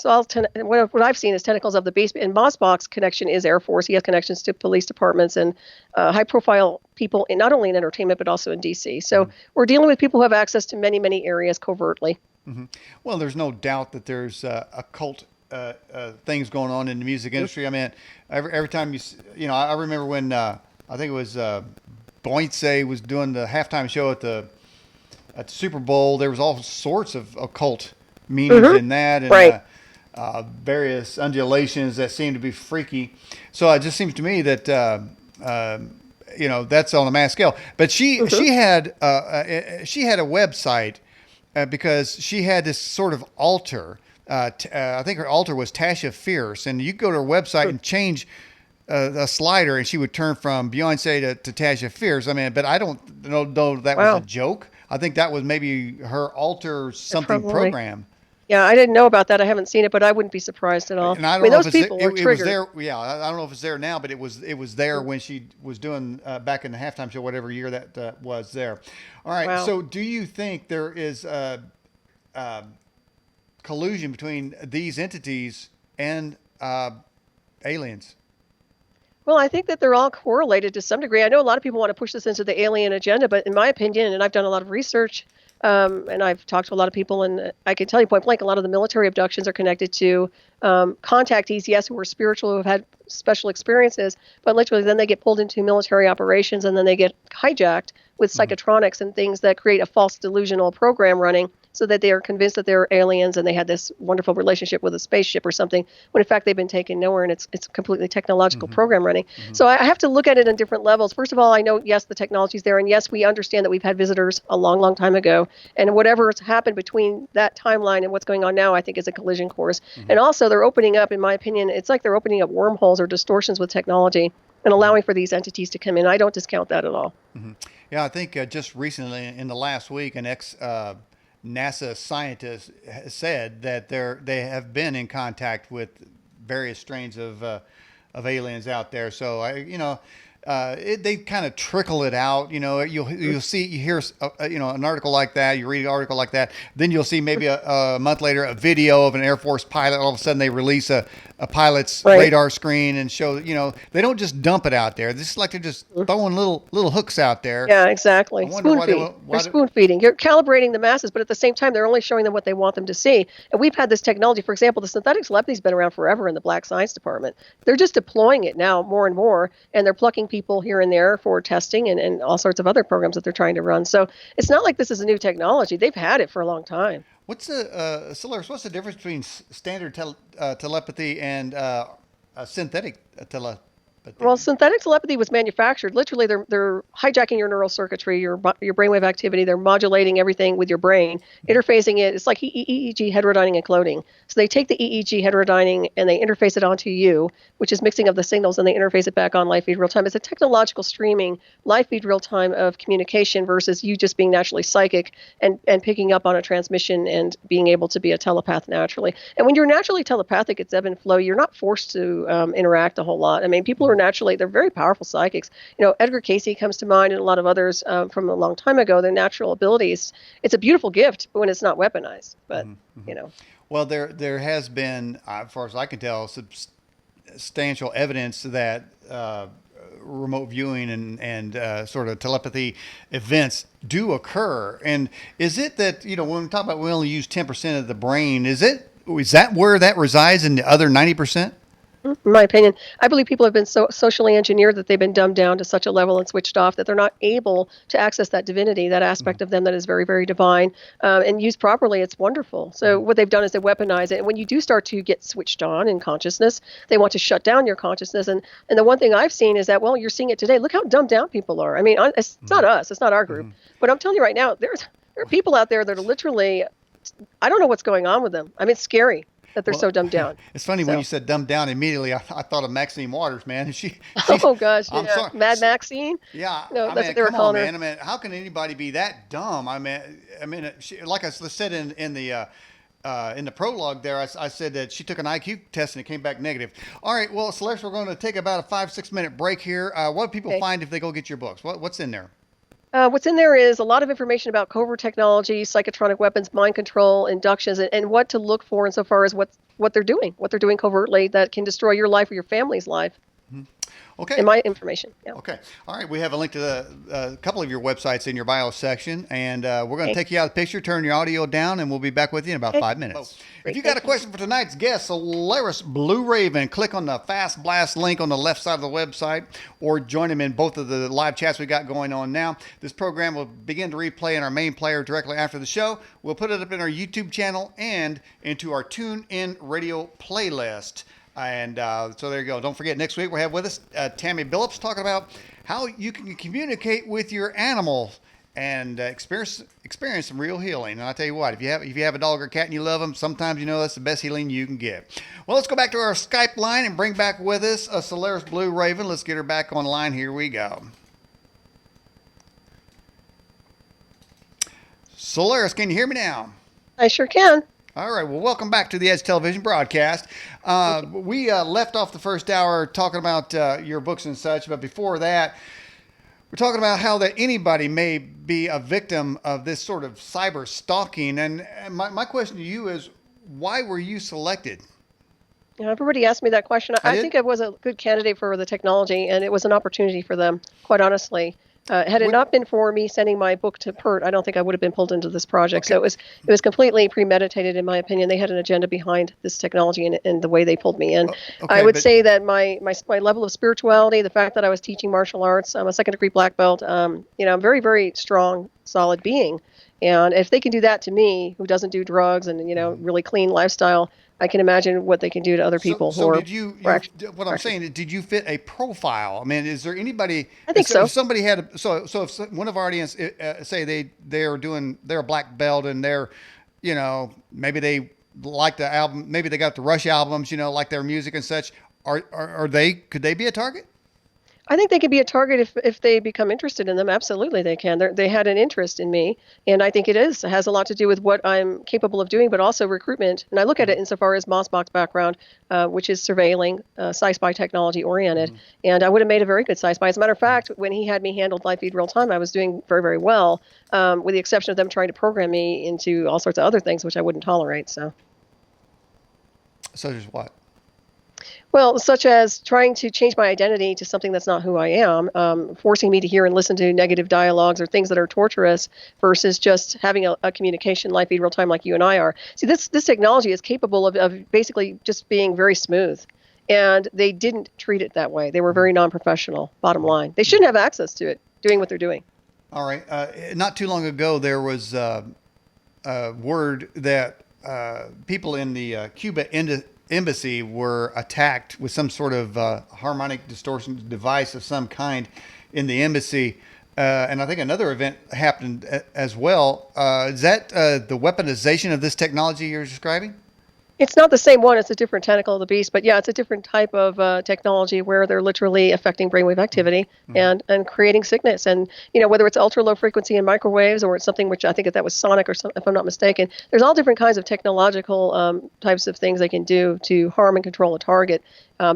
[SPEAKER 1] all what I've seen is tentacles of the beast. And Mossbach's connection is Air Force. He has connections to police departments and high-profile people, not only in entertainment but also in D.C. So we're dealing with people who have access to many, many areas covertly.
[SPEAKER 2] Mm-hmm. Well, there's no doubt that there's occult things going on in the music industry. I mean, every time I remember when I think it was Boyce was doing the halftime show at the Super Bowl. There was all sorts of occult meanings in that, and various undulations that seem to be freaky. So it just seems to me that that's on a mass scale. But she had a website because she had this sort of altar. I think her altar was Tasha Fierce, and you go to her website and change a slider, and she would turn from Beyonce to Tasha Fierce. I mean, but I don't know that was a joke. I think that was maybe her alter something program.
[SPEAKER 1] Yeah, I didn't know about that. I haven't seen it, but I wouldn't be surprised at all.
[SPEAKER 2] And I don't know if people were triggered. It was there. Yeah, I don't know if it's there now, but it was there when she was doing back in the halftime show, whatever year that was there. All right. Wow. So, do you think there is collusion between these entities and aliens?
[SPEAKER 1] Well, I think that they're all correlated to some degree. I know a lot of people want to push this into the alien agenda, but in my opinion, and I've done a lot of research, and I've talked to a lot of people, and I can tell you point blank, a lot of the military abductions are connected to contactees, yes, who are spiritual, who have had special experiences, but literally then they get pulled into military operations, and then they get hijacked with psychotronics and things that create a false delusional program running, so that they are convinced that they're aliens and they had this wonderful relationship with a spaceship or something, when in fact they've been taken nowhere, and it's completely technological program running. So I have to look at it on different levels. First of all, I know, yes, the technology's there, and yes, we understand that we've had visitors a long, long time ago, and whatever has happened between that timeline and what's going on now, I think is a collision course. And also, they're opening up, in my opinion, it's like they're opening up wormholes or distortions with technology and allowing for these entities to come in. I don't discount that at all.
[SPEAKER 2] Yeah, I think just recently in the last week, an NASA scientist has said that they have been in contact with various strains of aliens out there. So they kind of trickle it out. You'll hear an article like that. You read an article like that, then you'll see maybe a month later a video of an Air Force pilot. All of a sudden they release a pilot's radar screen and show. They don't just dump it out there. This is like they're just throwing little hooks out there.
[SPEAKER 1] Yeah, exactly. Spoon feed. They're spoon feeding. You're calibrating the masses, but at the same time, they're only showing them what they want them to see. And we've had this technology. For example, the synthetic telepathy's been around forever in the Black Science Department. They're just deploying it now more and more, and they're plucking people here and there for testing and all sorts of other programs that they're trying to run. So it's not like this is a new technology. They've had it for a long time.
[SPEAKER 2] Solaris, what's the difference between standard telepathy and synthetic telepathy?
[SPEAKER 1] Well, synthetic telepathy was manufactured. Literally, they're hijacking your neural circuitry, your brainwave activity. They're modulating everything with your brain, interfacing it. It's like EEG heterodyning and cloning. So they take the EEG heterodyning and they interface it onto you, which is mixing of the signals, and they interface it back on live feed real time. It's a technological streaming live feed real time of communication versus you just being naturally psychic and picking up on a transmission and being able to be a telepath naturally. And when you're naturally telepathic, it's ebb and flow. You're not forced to interact a whole lot. I mean, people are naturally, they're very powerful psychics. Edgar Cayce comes to mind, and a lot of others from a long time ago. Their natural abilities, it's a beautiful gift when it's not weaponized. But
[SPEAKER 2] well, there has been, as far as I can tell, substantial evidence that remote viewing and sort of telepathy events do occur. And is it that when we talk about we only use 10% of the brain, is that where that resides in the other 90%?
[SPEAKER 1] In my opinion, I believe people have been so socially engineered that they've been dumbed down to such a level and switched off that they're not able to access that divinity, that aspect of them that is very, very divine. And used properly, it's wonderful. So what they've done is they weaponize it. And when you do start to get switched on in consciousness, they want to shut down your consciousness. And the one thing I've seen is that, well, you're seeing it today. Look how dumbed down people are. I mean, it's not us. It's not our group. But I'm telling you right now, there are people out there that are literally, I don't know what's going on with them. I mean, it's scary that they're so dumbed down.
[SPEAKER 2] It's funny when you said dumbed down. Immediately, I thought of Maxine Waters, man.
[SPEAKER 1] Oh gosh, I'm sorry. Mad Maxine.
[SPEAKER 2] Yeah,
[SPEAKER 1] no, that's what they were calling her.
[SPEAKER 2] Man. I mean, how can anybody be that dumb? I mean, like I said in the prologue there, I said that she took an IQ test and it came back negative. All right, well, Solaris, we're going to take about a 5-6 minute break here. What do people find if they go get your books? What's in there?
[SPEAKER 1] What's in there is a lot of information about covert technology, psychotronic weapons, mind control, inductions, and what to look for insofar as what they're doing covertly that can destroy your life or your family's life.
[SPEAKER 2] Okay.
[SPEAKER 1] In my information. Yeah.
[SPEAKER 2] Okay. All right. We have a link to a couple of your websites in your bio section, and we're going to take you out of the picture, turn your audio down, and we'll be back with you in about 5 minutes. If you got a question for tonight's guest, Solaris BlueRaven, click on the Fast Blast link on the left side of the website, or join him in both of the live chats we got going on now. This program will begin to replay in our main player directly after the show. We'll put it up in our YouTube channel and into our TuneIn radio playlist. And so there you go. Don't forget, next week we have with us Tammy Billups talking about how you can communicate with your animals and experience some real healing. And I'll tell you what, if you have a dog or cat and you love them, sometimes that's the best healing you can get. Well, let's go back to our Skype line and bring back with us Solaris BlueRaven. Let's get her back online. Here we go. Solaris, can you hear me now?
[SPEAKER 1] I sure can.
[SPEAKER 2] All right. Well, welcome back to the Edge Television broadcast. We left off the first hour talking about your books and such, but before that, we're talking about how that anybody may be a victim of this sort of cyber stalking. And my question to you is, why were you selected?
[SPEAKER 1] Everybody asked me that question. I think I was a good candidate for the technology, and it was an opportunity for them, quite honestly. Had it not been for me sending my book to PERT, I don't think I would have been pulled into this project. Okay. So it was completely premeditated, in my opinion. They had an agenda behind this technology and the way they pulled me in. Okay, I would say that my level of spirituality, the fact that I was teaching martial arts, I'm a second-degree black belt. I'm very, very strong, solid being. And if they can do that to me, who doesn't do drugs and really clean lifestyle, I can imagine what they can do to other people.
[SPEAKER 2] So what I'm saying, did you fit a profile? I mean, is there anybody?
[SPEAKER 1] I think so.
[SPEAKER 2] If somebody had, if one of our audience say they're a black belt and they're, maybe they like the album, maybe they got the Rush albums, like their music and such. Could they be a target?
[SPEAKER 1] I think they could be a target if they become interested in them. Absolutely, they can. They had an interest in me, and I think it has a lot to do with what I'm capable of doing, but also recruitment. And I look at it insofar as Mossbach's background, which is surveilling, sci-spy technology oriented. And I would have made a very good sci-spy. As a matter of fact, when he had me handled live feed real time, I was doing very, very well, with the exception of them trying to program me into all sorts of other things, which I wouldn't tolerate. So
[SPEAKER 2] there's what?
[SPEAKER 1] Well, such as trying to change my identity to something that's not who I am, forcing me to hear and listen to negative dialogues or things that are torturous versus just having a communication live feed real time like you and I are. See, this technology is capable of basically just being very smooth. And they didn't treat it that way. They were very non-professional, bottom line. They shouldn't have access to it, doing what they're doing.
[SPEAKER 2] All right. Not too long ago, there was a word that people in the Cuba embassy were attacked with some sort of harmonic distortion device of some kind in the embassy. And I think another event happened as well. Is that the weaponization of this technology you're describing?
[SPEAKER 1] It's not the same one. It's a different tentacle of the beast. But yeah, it's a different type of technology where they're literally affecting brainwave activity and creating sickness. And, whether it's ultra low frequency and microwaves or it's something which I think that was sonic or something, if I'm not mistaken, there's all different kinds of technological types of things they can do to harm and control a target.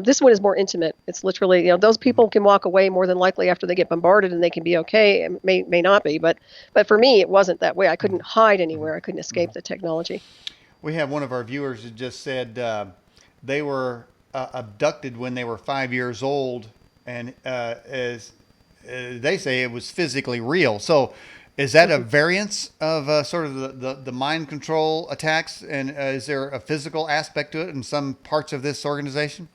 [SPEAKER 1] This one is more intimate. It's literally, those people can walk away more than likely after they get bombarded and they can be okay. It may not be. But for me, it wasn't that way. I couldn't hide anywhere. I couldn't escape the technology.
[SPEAKER 2] We have one of our viewers who just said they were abducted when they were 5 years old, and as they say, it was physically real. So, is that a variance of sort of the mind control attacks? And is there a physical aspect to it in some parts of this organization?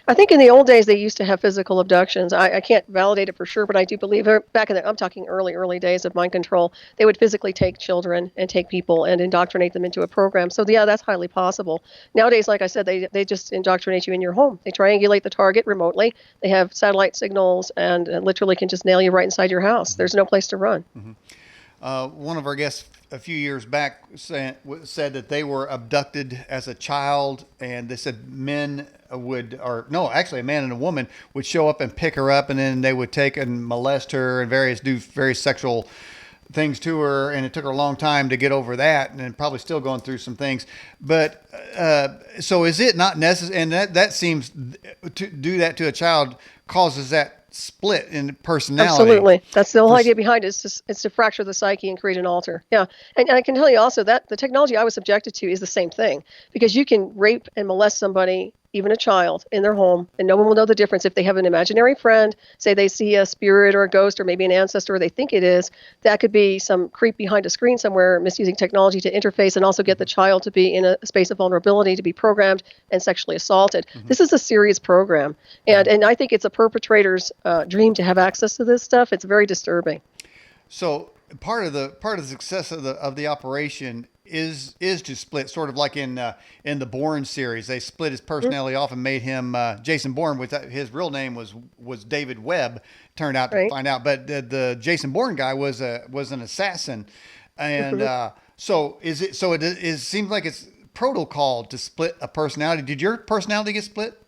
[SPEAKER 1] I think in the old days they used to have physical abductions. I can't validate it for sure, but I do believe back in I'm talking early days of mind control, they would physically take children and take people and indoctrinate them into a program. So yeah, that's highly possible. Nowadays, like I said, they just indoctrinate you in your home. They triangulate the target remotely. They have satellite signals and literally can just nail you right inside your house. There's no place to run.
[SPEAKER 2] One of our guests a few years back said that they were abducted as a child, and they said a man and a woman would show up and pick her up, and then they would take and molest her and do various sexual things to her, and it took her a long time to get over that, and probably still going through some things. But so is it not necessary? And that seems to do that to a child causes that split in personality.
[SPEAKER 1] Absolutely. That's the whole idea behind it. It's to fracture the psyche and create an alter. Yeah. And I can tell you also that the technology I was subjected to is the same thing, because you can rape and molest somebody, even a child, in their home, and no one will know the difference. If they have an imaginary friend, say they see a spirit or a ghost or maybe an ancestor, or they think it is, that could be some creep behind a screen somewhere misusing technology to interface and also get the child to be in a space of vulnerability, to be programmed and sexually assaulted. This is a serious program. And I think it's a perpetrator's dream to have access to this stuff. It's very disturbing.
[SPEAKER 2] So part of the success of the operation is to split, sort of like in the Bourne series. They split his personality off and made him Jason Bourne, with his real name was David Webb. Turned out to find out, but the Jason Bourne guy was an assassin, and so it seems like it's protocol to split a personality. Did your personality get split?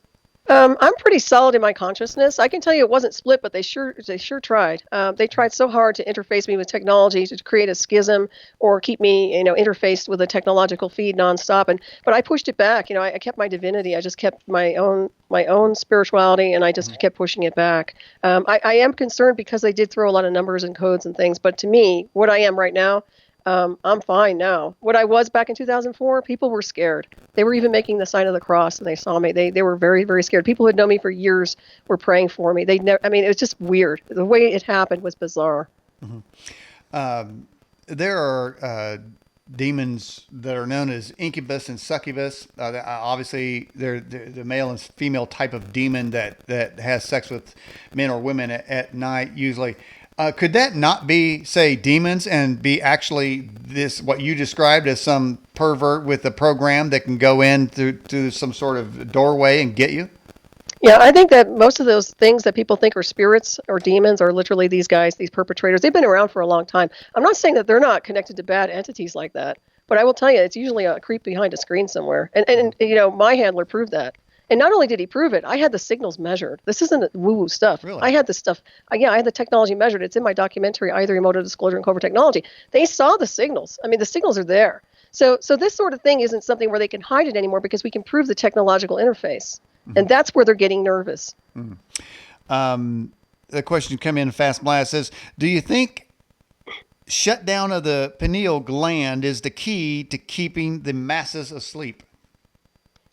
[SPEAKER 1] I'm pretty solid in my consciousness. I can tell you it wasn't split, but they sure tried. They tried so hard to interface me with technology, to create a schism or keep me, interfaced with a technological feed nonstop. But I pushed it back. I kept my divinity. I just kept my own spirituality, and I just kept pushing it back. I am concerned because they did throw a lot of numbers and codes and things. But to me, what I am right now, I'm fine now. What I was back in 2004, people were scared. They were even making the sign of the cross when they saw me. They were very, very scared. People who had known me for years were praying for me. They never, I mean, it was just weird. The way it happened was bizarre.
[SPEAKER 2] There are demons that are known as incubus and succubus. Obviously, they're the male and female type of demon that has sex with men or women at night, usually. Could that not be, say, demons and be actually this, what you described as some pervert with a program that can go in through some sort of doorway and get you?
[SPEAKER 1] Yeah, I think that most of those things that people think are spirits or demons are literally these guys, these perpetrators. They've been around for a long time. I'm not saying that they're not connected to bad entities like that, but I will tell you, it's usually a creep behind a screen somewhere. And you know, my handler proved that. And not only did he prove it, I had the signals measured. This isn't woo-woo stuff.
[SPEAKER 2] Really?
[SPEAKER 1] I had the stuff. Yeah, I had the technology measured. It's in my documentary, Either Remote Disclosure and Covert Technology. They saw the signals. I mean, the signals are there. So this sort of thing isn't something where they can hide it anymore because we can prove the technological interface. And that's where they're getting nervous.
[SPEAKER 2] The question come in fast blast says, do you think shutdown of the pineal gland is the key to keeping the masses asleep?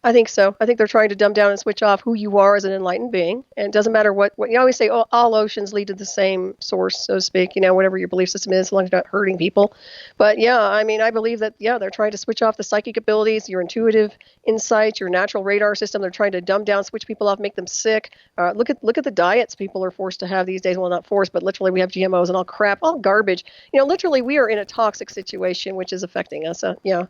[SPEAKER 1] I think so. I think they're trying to dumb down and switch off who you are as an enlightened being. And it doesn't matter what you always say, oh, all oceans lead to the same source, so to speak, you know, whatever your belief system is, as long as you're not hurting people. But yeah, I mean, I believe that, yeah, they're trying to switch off the psychic abilities, your intuitive insight, your natural radar system. They're trying to dumb down, switch people off, make them sick. Look at the diets people are forced to have these days. Well, not forced, but literally we have GMOs and all crap, all garbage. You know, literally we are in a toxic situation, which is affecting us. Yeah.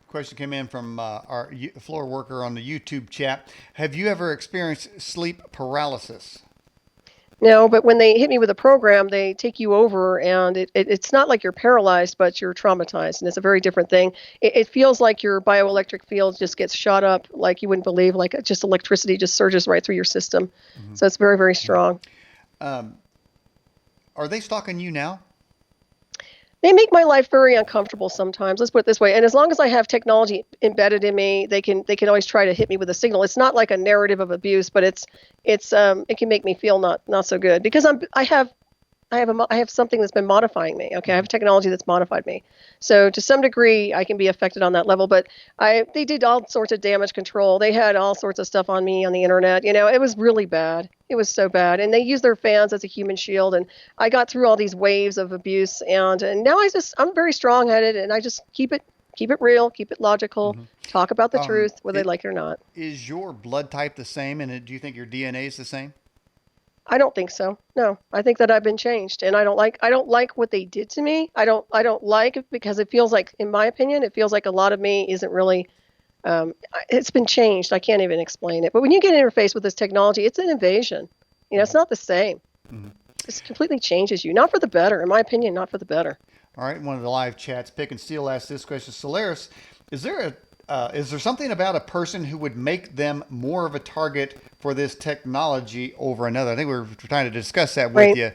[SPEAKER 2] Question came in from our floor worker on the YouTube chat. Have you ever experienced sleep paralysis?
[SPEAKER 1] No, but when they hit me with a program, they take you over, and it's not like you're paralyzed, but you're traumatized, and it's a very different thing. It feels like your bioelectric field just gets shot up like you wouldn't believe, like just electricity just surges right through your system. So it's very, very strong.
[SPEAKER 2] Are they stalking you now?
[SPEAKER 1] They make my life very uncomfortable sometimes. Let's put it this way. And as long as I have technology embedded in me, they can always try to hit me with a signal. It's not like a narrative of abuse, but it can make me feel not so good because I have something that's been modifying me. Okay, I have technology that's modified me. So to some degree, I can be affected on that level. But they did all sorts of damage control. They had all sorts of stuff on me on the internet. You know, it was really bad. It was so bad. And they used their fans as a human shield. And I got through all these waves of abuse. And now I'm very strong-headed, and I just keep it real, keep it logical, talk about the truth, whether they like it or not.
[SPEAKER 2] Is your blood type the same, and do you think your DNA is the same?
[SPEAKER 1] I don't think so. No, I think that I've been changed, and I don't like what they did to me. I don't like it because it feels like, in my opinion, it feels like a lot of me isn't really. It's been changed. I can't even explain it. But when you get interfaced with this technology, it's an invasion. You know, it's not the same. It completely changes you, not for the better, in my opinion, not for the better.
[SPEAKER 2] All right, one of the live chats, Pick and Steel asked this question: Solaris, is there something about a person who would make them more of a target for this technology over another? I think we were trying to discuss that with you.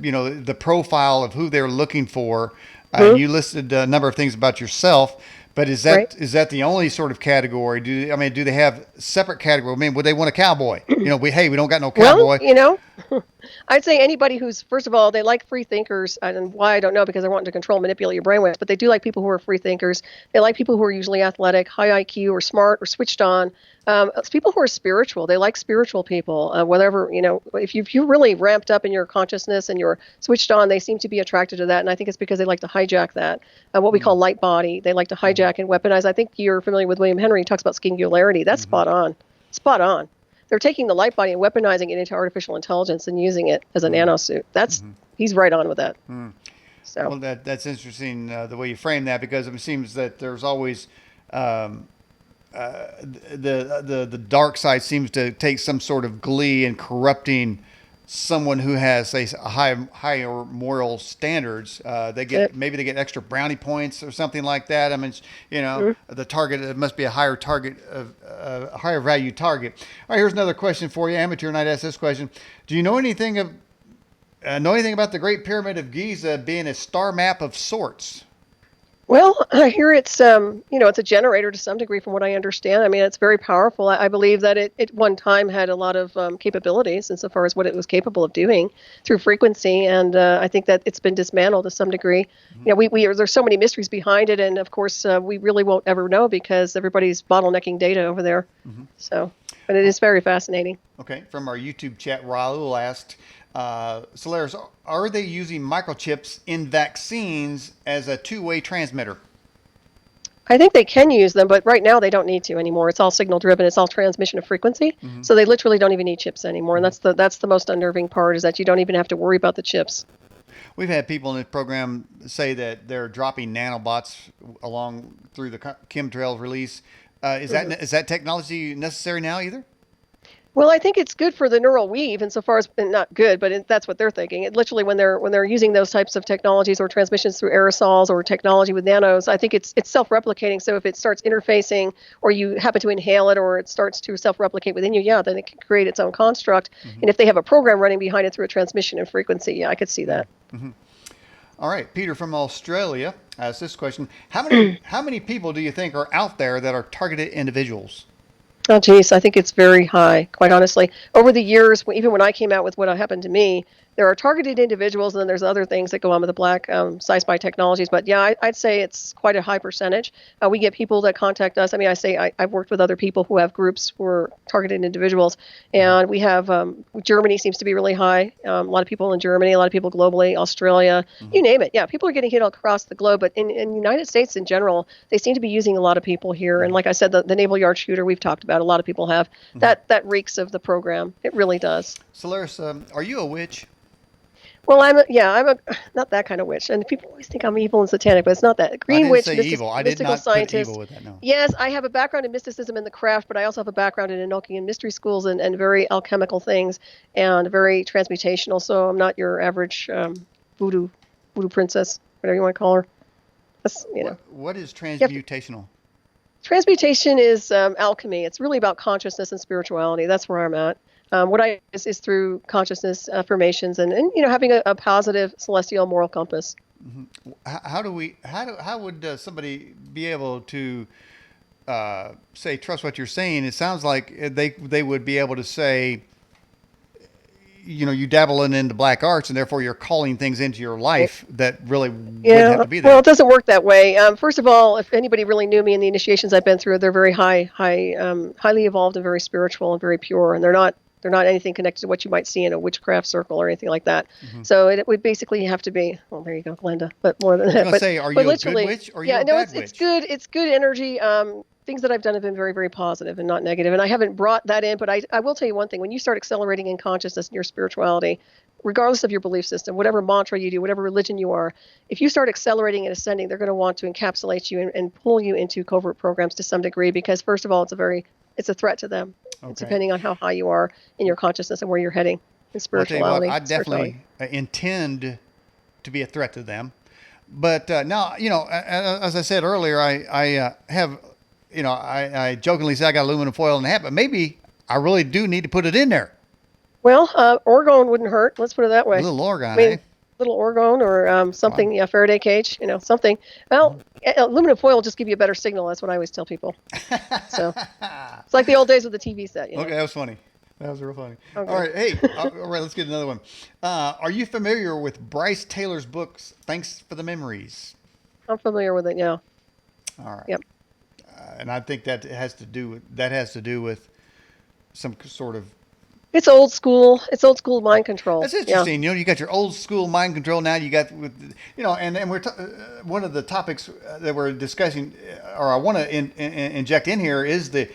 [SPEAKER 2] You know, the profile of who they're looking for. You listed a number of things about yourself, but is that the only sort of category? Do they have separate category? I mean, would they want a cowboy? You know, we don't got no cowboy.
[SPEAKER 1] Well, you know, I'd say anybody who's, first of all, they like free thinkers, and why I don't know, because they're wanting to control, manipulate your brainwaves, but they do like people who are free thinkers. They like people who are usually athletic, high IQ, or smart, or switched on. It's people who are spiritual. They like spiritual people. Whatever, you know, if you're really ramped up in your consciousness and you're switched on, they seem to be attracted to that, and I think it's because they like to hijack that, what we call light body. They like to hijack and weaponize. I think you're familiar with William Henry. He talks about singularity. That's spot on. Spot on. They're taking the light body and weaponizing it into artificial intelligence and using it as a nanosuit. He's right on with that. So,
[SPEAKER 2] well, that's interesting the way you frame that, because it seems that there's always the dark side seems to take some sort of glee in corrupting someone who has, say, a higher moral standards. Maybe they get extra brownie points or something like that. I mean, you know, the target, it must be a higher target, a higher value target. All right, here's another question for you. Amateur Night asked this question: do you know anything about the Great Pyramid of Giza being a star map of sorts?
[SPEAKER 1] Well, I hear it's it's a generator to some degree, from what I understand. I mean, it's very powerful. I believe that it at one time had a lot of capabilities insofar as what it was capable of doing through frequency, and I think that it's been dismantled to some degree.
[SPEAKER 2] Mm-hmm.
[SPEAKER 1] You know, there's so many mysteries behind it, and of course, we really won't ever know because everybody's bottlenecking data over there.
[SPEAKER 2] Mm-hmm.
[SPEAKER 1] So, but it is very fascinating.
[SPEAKER 2] Okay, from our YouTube chat, Raul asked, Solaris, are they using microchips in vaccines as a two-way transmitter?
[SPEAKER 1] I think they can use them, but right now they don't need to anymore. It's all signal driven. It's all transmission of frequency.
[SPEAKER 2] Mm-hmm.
[SPEAKER 1] So they literally don't even need chips anymore. And
[SPEAKER 2] Mm-hmm.
[SPEAKER 1] that's the most unnerving part, is that you don't even have to worry about the chips.
[SPEAKER 2] We've had people in the program say that they're dropping nanobots along through the chemtrails release. Is that technology necessary now either?
[SPEAKER 1] Well, I think it's good for the neural weave insofar as, and not good, but that's what they're thinking. It literally, when they're using those types of technologies or transmissions through aerosols or technology with nanos, I think it's self-replicating. So if it starts interfacing, or you happen to inhale it, or it starts to self-replicate within you, yeah, then it can create its own construct.
[SPEAKER 2] Mm-hmm.
[SPEAKER 1] And if they have a program running behind it through a transmission and frequency, yeah, I could see that.
[SPEAKER 2] Mm-hmm. All right, Peter from Australia asked this question: how many people do you think are out there that are targeted individuals?
[SPEAKER 1] Oh, geez, I think it's very high, quite honestly. Over the years, even when I came out with what happened to me, there are targeted individuals, and then there's other things that go on with the black sci-fi technologies. But yeah, I'd say it's quite a high percentage. We get people that contact us. I mean, I've worked with other people who have groups who are targeted individuals, and we have Germany seems to be really high. A lot of people in Germany, a lot of people globally, Australia, you name it. Yeah, people are getting hit across the globe. But in the United States in general, they seem to be using a lot of people here. And like I said, the naval yard shooter we've talked about, a lot of people have. That reeks of the program. It really does.
[SPEAKER 2] Solaris, are you a witch?
[SPEAKER 1] Well, I'm not that kind of witch, and people always think I'm evil and satanic, but it's not that.
[SPEAKER 2] I
[SPEAKER 1] Green
[SPEAKER 2] didn't
[SPEAKER 1] witch,
[SPEAKER 2] say evil. I did
[SPEAKER 1] mystical
[SPEAKER 2] not put
[SPEAKER 1] scientist.
[SPEAKER 2] evil with that. No.
[SPEAKER 1] Yes, I have a background in mysticism and the craft, but I also have a background in Enochian mystery schools and very alchemical things and very transmutational. So I'm not your average voodoo princess, whatever you want to call her.
[SPEAKER 2] What is transmutational?
[SPEAKER 1] Transmutation is alchemy. It's really about consciousness and spirituality. That's where I'm at. What I is through consciousness affirmations and having a positive celestial moral compass.
[SPEAKER 2] Mm-hmm. How would somebody be able to say trust what you're saying? It sounds like they would be able to say, you dabble in the black arts, and therefore you're calling things into your life that really wouldn't have to be there.
[SPEAKER 1] Well, it doesn't work that way. First of all, if anybody really knew me and the initiations I've been through, they're very highly evolved and very spiritual and very pure, and they're not anything connected to what you might see in a witchcraft circle or anything like that. Mm-hmm. So it would basically have to be, well, there you go, Glenda, but more than that.
[SPEAKER 2] I was going to say, are you a good witch or are you a bad witch?
[SPEAKER 1] It's good energy. Things that I've done have been very, very positive and not negative. And I haven't brought that in, but I will tell you one thing. When you start accelerating in consciousness and your spirituality, regardless of your belief system, whatever mantra you do, whatever religion you are, if you start accelerating and ascending, they're going to want to encapsulate you and pull you into covert programs to some degree, because first of all, it's a threat to them. Okay. It's depending on how high you are in your consciousness and where you're heading in spirituality.
[SPEAKER 2] I definitely intend to be a threat to them. But now, as I said earlier, I have, I jokingly say I got aluminum foil in the hat, but maybe I really do need to put it in there.
[SPEAKER 1] Well, orgone wouldn't hurt. Let's put it that way.
[SPEAKER 2] A little orgone,
[SPEAKER 1] little orgone or something, wow. Faraday cage, something. Well, aluminum foil will just give you a better signal. That's what I always tell people. So it's like the old days with the TV set.
[SPEAKER 2] Okay, that was funny. That was real funny. Okay. All right, hey, all right, let's get another one. Are you familiar with Bryce Taylor's books, Thanks for the Memories?
[SPEAKER 1] I'm familiar with it, yeah.
[SPEAKER 2] All right.
[SPEAKER 1] Yep.
[SPEAKER 2] And I think that has to do with some sort of.
[SPEAKER 1] It's old school. It's old school mind control.
[SPEAKER 2] That's interesting. Yeah. You got your old school mind control now. You got and we're one of the topics that we're discussing, or I want to inject in here, is the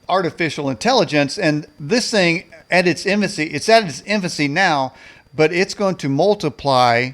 [SPEAKER 2] artificial intelligence. And this thing it's at its infancy now, but it's going to multiply,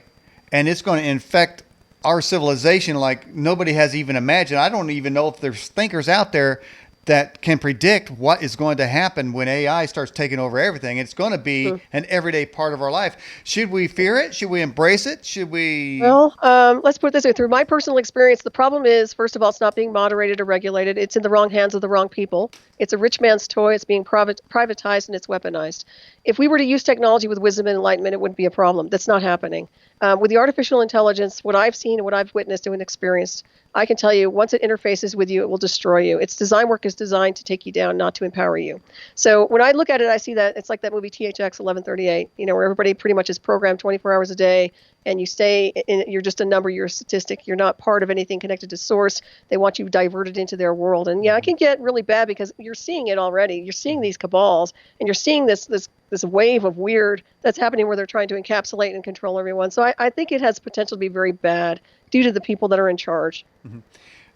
[SPEAKER 2] and it's going to infect our civilization like nobody has even imagined. I don't even know if there's thinkers out there that can predict what is going to happen when AI starts taking over everything. It's going to be an everyday part of our life. Should we fear it? Should we embrace it? Should we?
[SPEAKER 1] Well, let's put it this way. Through my personal experience, the problem is, first of all, it's not being moderated or regulated. It's in the wrong hands of the wrong people. It's a rich man's toy. It's being privatized, and it's weaponized. If we were to use technology with wisdom and enlightenment, it wouldn't be a problem. That's not happening. With the artificial intelligence, what I've seen and what I've witnessed and experienced, I can tell you once it interfaces with you, it will destroy you. Its design work is designed to take you down, not to empower you. So when I look at it, I see that it's like that movie THX 1138, where everybody pretty much is programmed 24 hours a day, and you stay in, you're just a number, you're a statistic, you're not part of anything connected to source. They want you diverted into their world. And yeah, it can get really bad because you're seeing it already. You're seeing these cabals, and you're seeing this wave of weird that's happening where they're trying to encapsulate and control everyone. So I think it has potential to be very bad due to the people that are in charge.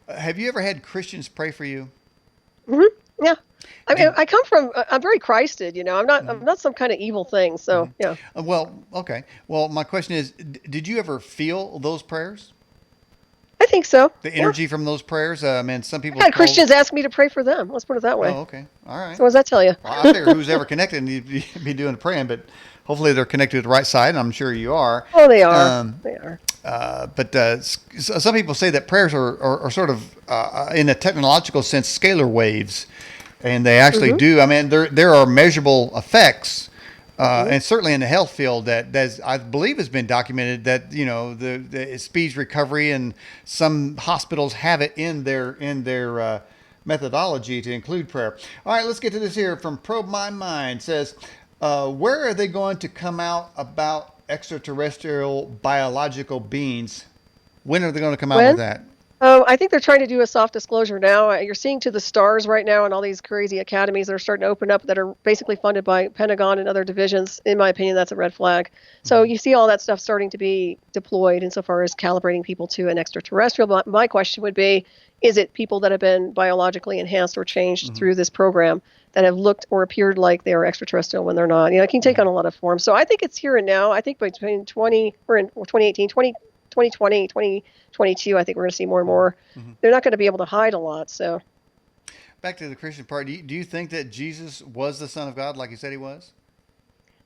[SPEAKER 2] Have you ever had Christians pray for you?
[SPEAKER 1] Yeah. I mean, I come from, I'm very Christed, I'm not some kind of evil thing. So, yeah.
[SPEAKER 2] Well, okay. Well, my question is, did you ever feel those prayers?
[SPEAKER 1] I think so.
[SPEAKER 2] The energy from those prayers? Man, some people
[SPEAKER 1] I had Christians ask me to pray for them. Let's put it that way.
[SPEAKER 2] Oh, okay. All right.
[SPEAKER 1] So what does that tell you?
[SPEAKER 2] Well, I figure who's ever connected and you'd be doing the praying, but hopefully they're connected to the right side, and I'm sure you are.
[SPEAKER 1] Oh, they are. They are.
[SPEAKER 2] But some people say that prayers are sort of, in a technological sense, scalar waves, and they actually do. I mean, there are measurable effects, and certainly in the health field that I believe has been documented that it speeds recovery, and some hospitals have it in their methodology to include prayer. All right, let's get to this here from Probe My Mind. It says, where are they going to come out about extraterrestrial biological beings? When are they going to come out with that?
[SPEAKER 1] I think they're trying to do a soft disclosure now. You're seeing to the stars right now, and all these crazy academies that are starting to open up that are basically funded by Pentagon and other divisions. In my opinion, that's a red flag. So you see all that stuff starting to be deployed insofar as calibrating people to an extraterrestrial. But my question would be, is it people that have been biologically enhanced or changed through this program that have looked or appeared like they are extraterrestrial when they're not? It can take on a lot of forms. So I think it's here and now. I think between 2018, 2020, 2022, I think we're going to see more and more. They're not going to be able to hide a lot. So,
[SPEAKER 2] back to the Christian part, do you think that Jesus was the Son of God like he said he was?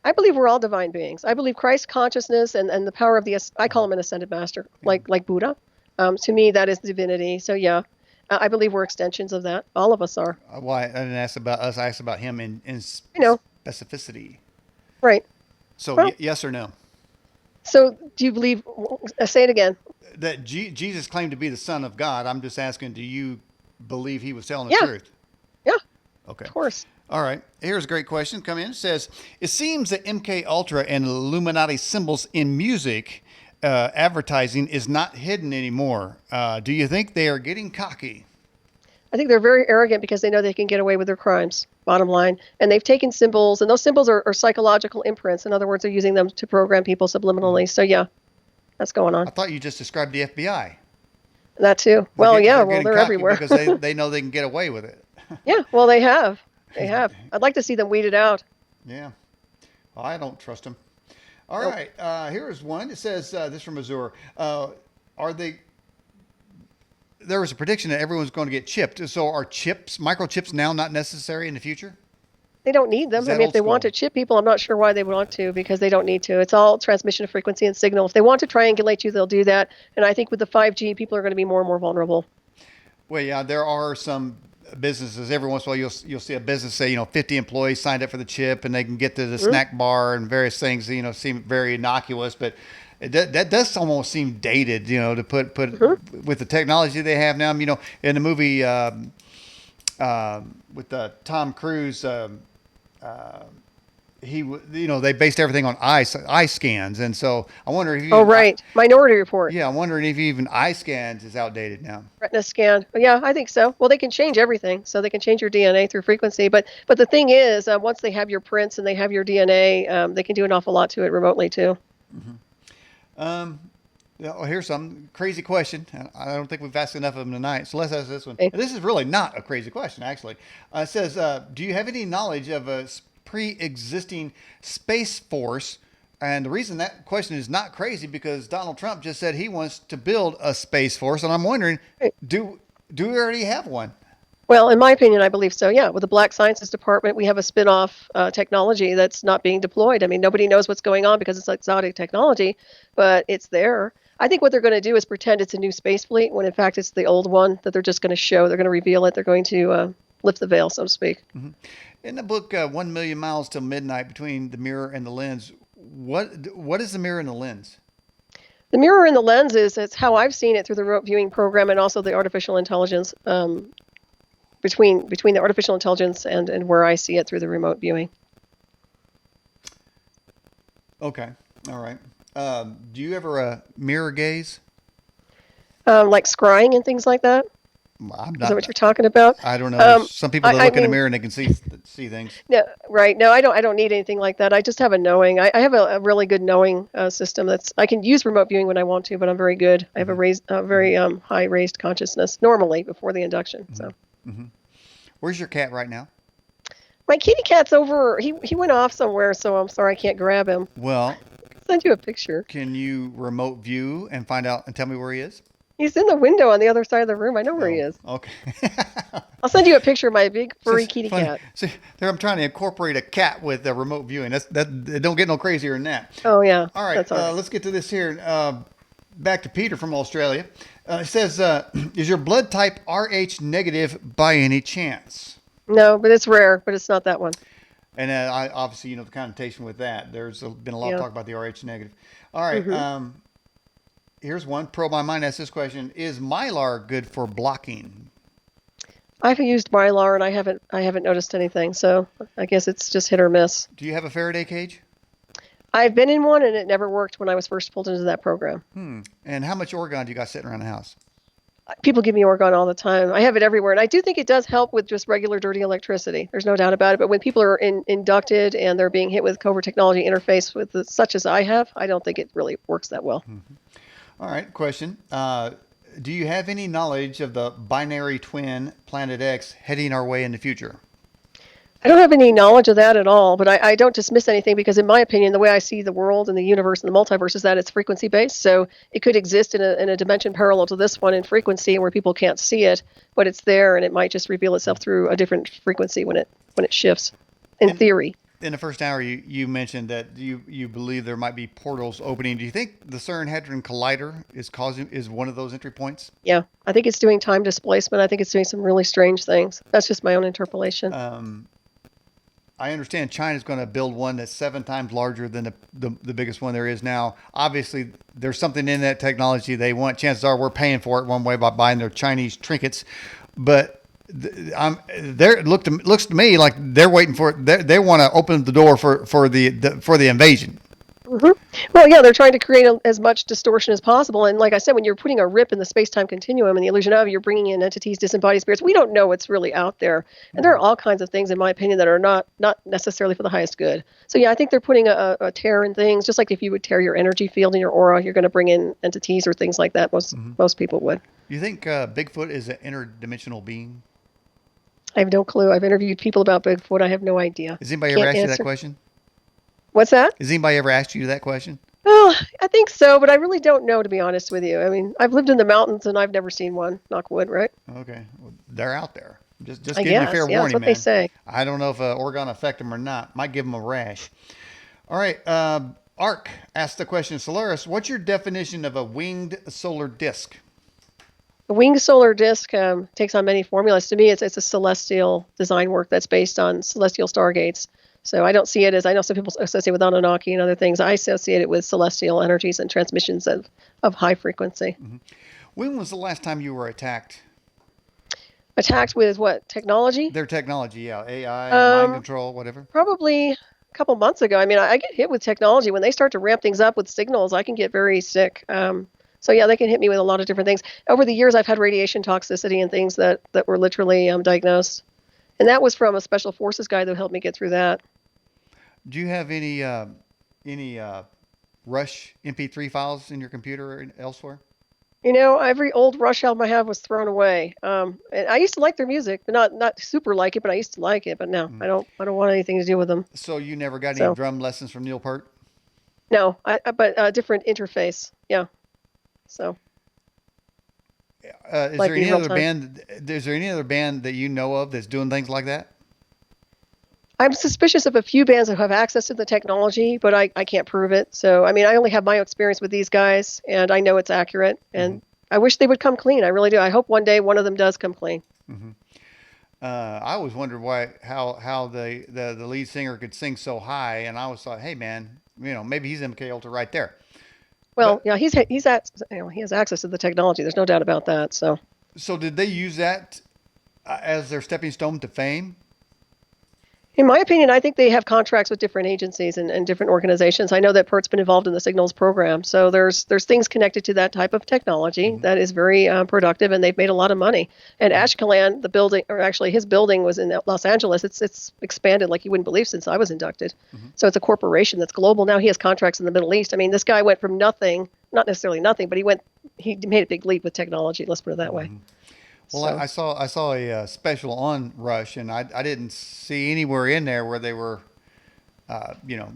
[SPEAKER 1] I believe we're all divine beings. I believe Christ consciousness and the power of I call him an ascended master, like Buddha. To me, that is divinity. So yeah, I believe we're extensions of that. All of us are.
[SPEAKER 2] Well, I didn't ask about us. I asked about him in specificity.
[SPEAKER 1] Right.
[SPEAKER 2] So yes or no?
[SPEAKER 1] So do you believe, say it again.
[SPEAKER 2] That Jesus claimed to be the Son of God. I'm just asking, do you believe he was telling the truth?
[SPEAKER 1] Yeah.
[SPEAKER 2] Okay.
[SPEAKER 1] Of course.
[SPEAKER 2] All right. Here's a great question. Come in. It says, it seems that MK Ultra and Illuminati symbols in music advertising is not hidden anymore. Do you think they are getting cocky?
[SPEAKER 1] I think they're very arrogant because they know they can get away with their crimes, bottom line. And they've taken symbols, and those symbols are psychological imprints. In other words, they're using them to program people subliminally. So, yeah, that's going on.
[SPEAKER 2] I thought you just described the FBI.
[SPEAKER 1] That too. They're everywhere.
[SPEAKER 2] Because they know they can get away with it.
[SPEAKER 1] Yeah, well, they have. They have. I'd like to see them weeded out.
[SPEAKER 2] Yeah. Well, I don't trust them. All right. Here's one. It says, this from Missouri. There was a prediction that everyone's going to get chipped. So are microchips now not necessary in the future?
[SPEAKER 1] They don't need them. I mean, if they want to chip people, I'm not sure why they would want to, because they don't need to. It's all transmission of frequency and signal. If they want to triangulate you, they'll do that. And I think with the 5G, people are going to be more and more vulnerable.
[SPEAKER 2] Well, yeah, there are some businesses. Every once in a while, you'll see a business say, 50 employees signed up for the chip, and they can get to the snack bar and various things. Seem very innocuous, but that does almost seem dated. To put with the technology they have now. In the movie with Tom Cruise, they based everything on eye scans, and so I wonder if
[SPEAKER 1] Minority Report.
[SPEAKER 2] Yeah, I'm wondering if even eye scans is outdated now.
[SPEAKER 1] Retina scan. Yeah, I think so. Well, they can change everything, so they can change your DNA through frequency. But the thing is, once they have your prints and they have your DNA, they can do an awful lot to it remotely too.
[SPEAKER 2] Here's some crazy question. I don't think we've asked enough of them tonight, so let's ask this one. Okay. This is really not a crazy question, actually. It says, do you have any knowledge of a pre-existing space force? And the reason that question is not crazy because Donald Trump just said he wants to build a space force, and I'm wondering, do we already have one?
[SPEAKER 1] Well, in my opinion, I believe so. Yeah, with the Black Sciences Department, we have a spin-off technology that's not being deployed. I mean, nobody knows what's going on because it's exotic technology, but it's there. I think what they're going to do is pretend it's a new space fleet when, in fact, it's the old one that they're just going to show. They're going to reveal it. They're going to lift the veil, so to speak. Mm-hmm.
[SPEAKER 2] In the book 1 Million Miles Till Midnight, Between the Mirror and the Lens, what is the mirror and the lens?
[SPEAKER 1] The mirror in the lens it's how I've seen it through the remote viewing program and also the artificial intelligence, between the artificial intelligence and where I see it through the remote viewing.
[SPEAKER 2] Okay. All right. Do you ever mirror gaze?
[SPEAKER 1] Like scrying and things like that.
[SPEAKER 2] I'm
[SPEAKER 1] Is that
[SPEAKER 2] not.
[SPEAKER 1] what you're talking about?
[SPEAKER 2] I don't know. There's some people that
[SPEAKER 1] I
[SPEAKER 2] look in the
[SPEAKER 1] mean,
[SPEAKER 2] mirror and they can see things.
[SPEAKER 1] no, right? No, I don't need anything like that. I just have a knowing. I have a really good knowing system. I can use remote viewing when I want to, but I'm very good. I have a very high raised consciousness normally before the induction. So.
[SPEAKER 2] Where's your cat right now?
[SPEAKER 1] My kitty cat's over. He went off somewhere, so I'm sorry I can't grab him.
[SPEAKER 2] Well,
[SPEAKER 1] I'll send you a picture.
[SPEAKER 2] can you remote view and find out and tell me where he is?
[SPEAKER 1] He's in the window on the other side of the room. I know where he is.
[SPEAKER 2] Okay.
[SPEAKER 1] I'll send you a picture of my big furry kitty cat.
[SPEAKER 2] See, there I'm trying to incorporate a cat with a remote viewing. That don't get no crazier than that.
[SPEAKER 1] Oh yeah.
[SPEAKER 2] All right.
[SPEAKER 1] That's all right.
[SPEAKER 2] Let's get to this here. Back to Peter from Australia. It says, "Is your blood type Rh negative by any chance?"
[SPEAKER 1] No, but it's rare. But it's not that one.
[SPEAKER 2] And I obviously the connotation with that. There's been a lot of talk about the Rh negative. All right. Here's one. Pro My Mind asked this question: is Mylar good for blocking?
[SPEAKER 1] I've used Mylar and I haven't noticed anything. So I guess it's just hit or miss.
[SPEAKER 2] Do you have a Faraday cage?
[SPEAKER 1] I've been in one and it never worked when I was first pulled into that program.
[SPEAKER 2] And how much Oregon do you got sitting around the house?
[SPEAKER 1] People give me Oregon all the time. I have it everywhere. And I do think it does help with just regular dirty electricity. There's no doubt about it. But when people are inducted and they're being hit with covert technology interface with such as I have, I don't think it really works that well.
[SPEAKER 2] All right. Question. Do you have any knowledge of the binary twin Planet X heading our way in the future?
[SPEAKER 1] I don't have any knowledge of that at all, but I don't dismiss anything because, in my opinion, the way I see the world and the universe and the multiverse is that it's frequency based. So it could exist in a dimension parallel to this one in frequency where people can't see it, but it's there, and it might just reveal itself through a different frequency when it shifts. In theory.
[SPEAKER 2] In the first hour, you mentioned that you believe there might be portals opening. Do you think the CERN Hadron Collider is one of those entry points?
[SPEAKER 1] Yeah, I think it's doing time displacement. I think it's doing some really strange things. That's just my own interpolation.
[SPEAKER 2] I understand China's going to build one that's 7 times larger than the biggest one there is now. Obviously, there's something in that technology they want. Chances are we're paying for it one way by buying their Chinese trinkets. But it looks to me like they're waiting for it. They want to open the door for the invasion.
[SPEAKER 1] Well, yeah, they're trying to create as much distortion as possible. And like I said, when you're putting a rip in the space-time continuum and the illusion of it, you're bringing in entities, disembodied spirits. We don't know what's really out there. And there are all kinds of things, in my opinion, that are not necessarily for the highest good. So, yeah, I think they're putting a tear in things. Just like if you would tear your energy field in your aura, you're going to bring in entities or things like that. Most people would.
[SPEAKER 2] You think Bigfoot is an interdimensional being?
[SPEAKER 1] I have no clue. I've interviewed people about Bigfoot. I have no idea.
[SPEAKER 2] Has anybody ever asked you that question?
[SPEAKER 1] What's that?
[SPEAKER 2] Has anybody ever asked you that question?
[SPEAKER 1] Well, I think so, but I really don't know, to be honest with you. I mean, I've lived in the mountains and I've never seen one. Knock wood, right?
[SPEAKER 2] Okay, well, they're out there. Just giving you
[SPEAKER 1] guess,
[SPEAKER 2] fair
[SPEAKER 1] yeah,
[SPEAKER 2] warning,
[SPEAKER 1] that's what
[SPEAKER 2] man.
[SPEAKER 1] they say.
[SPEAKER 2] I don't know if Oregon affect them or not. Might give them a rash. All right, Ark asked the question, Solaris, what's your definition of a winged solar disk?
[SPEAKER 1] The winged solar disk takes on many formulas. To me, it's a celestial design work that's based on celestial stargates. So I don't see it as, I know some people associate with Anunnaki and other things. I associate it with celestial energies and transmissions of high frequency.
[SPEAKER 2] When was the last time you were attacked?
[SPEAKER 1] Attacked with what? Technology?
[SPEAKER 2] Their technology, yeah. AI, mind control, whatever.
[SPEAKER 1] Probably a couple months ago. I mean, I get hit with technology. When they start to ramp things up with signals, I can get very sick. So yeah, they can hit me with a lot of different things. Over the years, I've had radiation toxicity and things that were literally diagnosed. And that was from a special forces guy that helped me get through that.
[SPEAKER 2] Do you have any Rush MP3 files in your computer or elsewhere?
[SPEAKER 1] You know, every old Rush album I have was thrown away. And I used to like their music, but not super like it, but I used to like it. But no, I don't want anything to do with them.
[SPEAKER 2] So you never got any drum lessons from Neil Peart?
[SPEAKER 1] No, but a different interface. Yeah. So.
[SPEAKER 2] Is there any other band? Is there any other band that you know of that's doing things like that?
[SPEAKER 1] I'm suspicious of a few bands that have access to the technology, but I can't prove it. So, I mean, I only have my experience with these guys, and I know it's accurate. And I wish they would come clean. I really do. I hope one day one of them does come clean.
[SPEAKER 2] I always wondered how the lead singer could sing so high, and I always thought, hey man, maybe he's MK Ultra right there.
[SPEAKER 1] Well,
[SPEAKER 2] But
[SPEAKER 1] yeah, he has access to the technology. There's no doubt about that. So.
[SPEAKER 2] so did they use that as their stepping stone to fame?
[SPEAKER 1] In my opinion, I think they have contracts with different agencies and different organizations. I know that PERT's been involved in the Signals program, so there's things connected to that type of technology
[SPEAKER 2] Mm-hmm.
[SPEAKER 1] that is very productive, and they've made a lot of money. And
[SPEAKER 2] Mm-hmm.
[SPEAKER 1] Ashkelon, the building, or actually his building, was in Los Angeles. It's expanded like you wouldn't believe since I was inducted.
[SPEAKER 2] Mm-hmm.
[SPEAKER 1] So it's a corporation that's global. Now he has contracts in the Middle East. I mean, this guy went from nothing, not necessarily nothing, but he made a big leap with technology. Let's put it that way.
[SPEAKER 2] Mm-hmm. Well,
[SPEAKER 1] So.
[SPEAKER 2] I saw a special on Rush, and I didn't see anywhere in there where they were,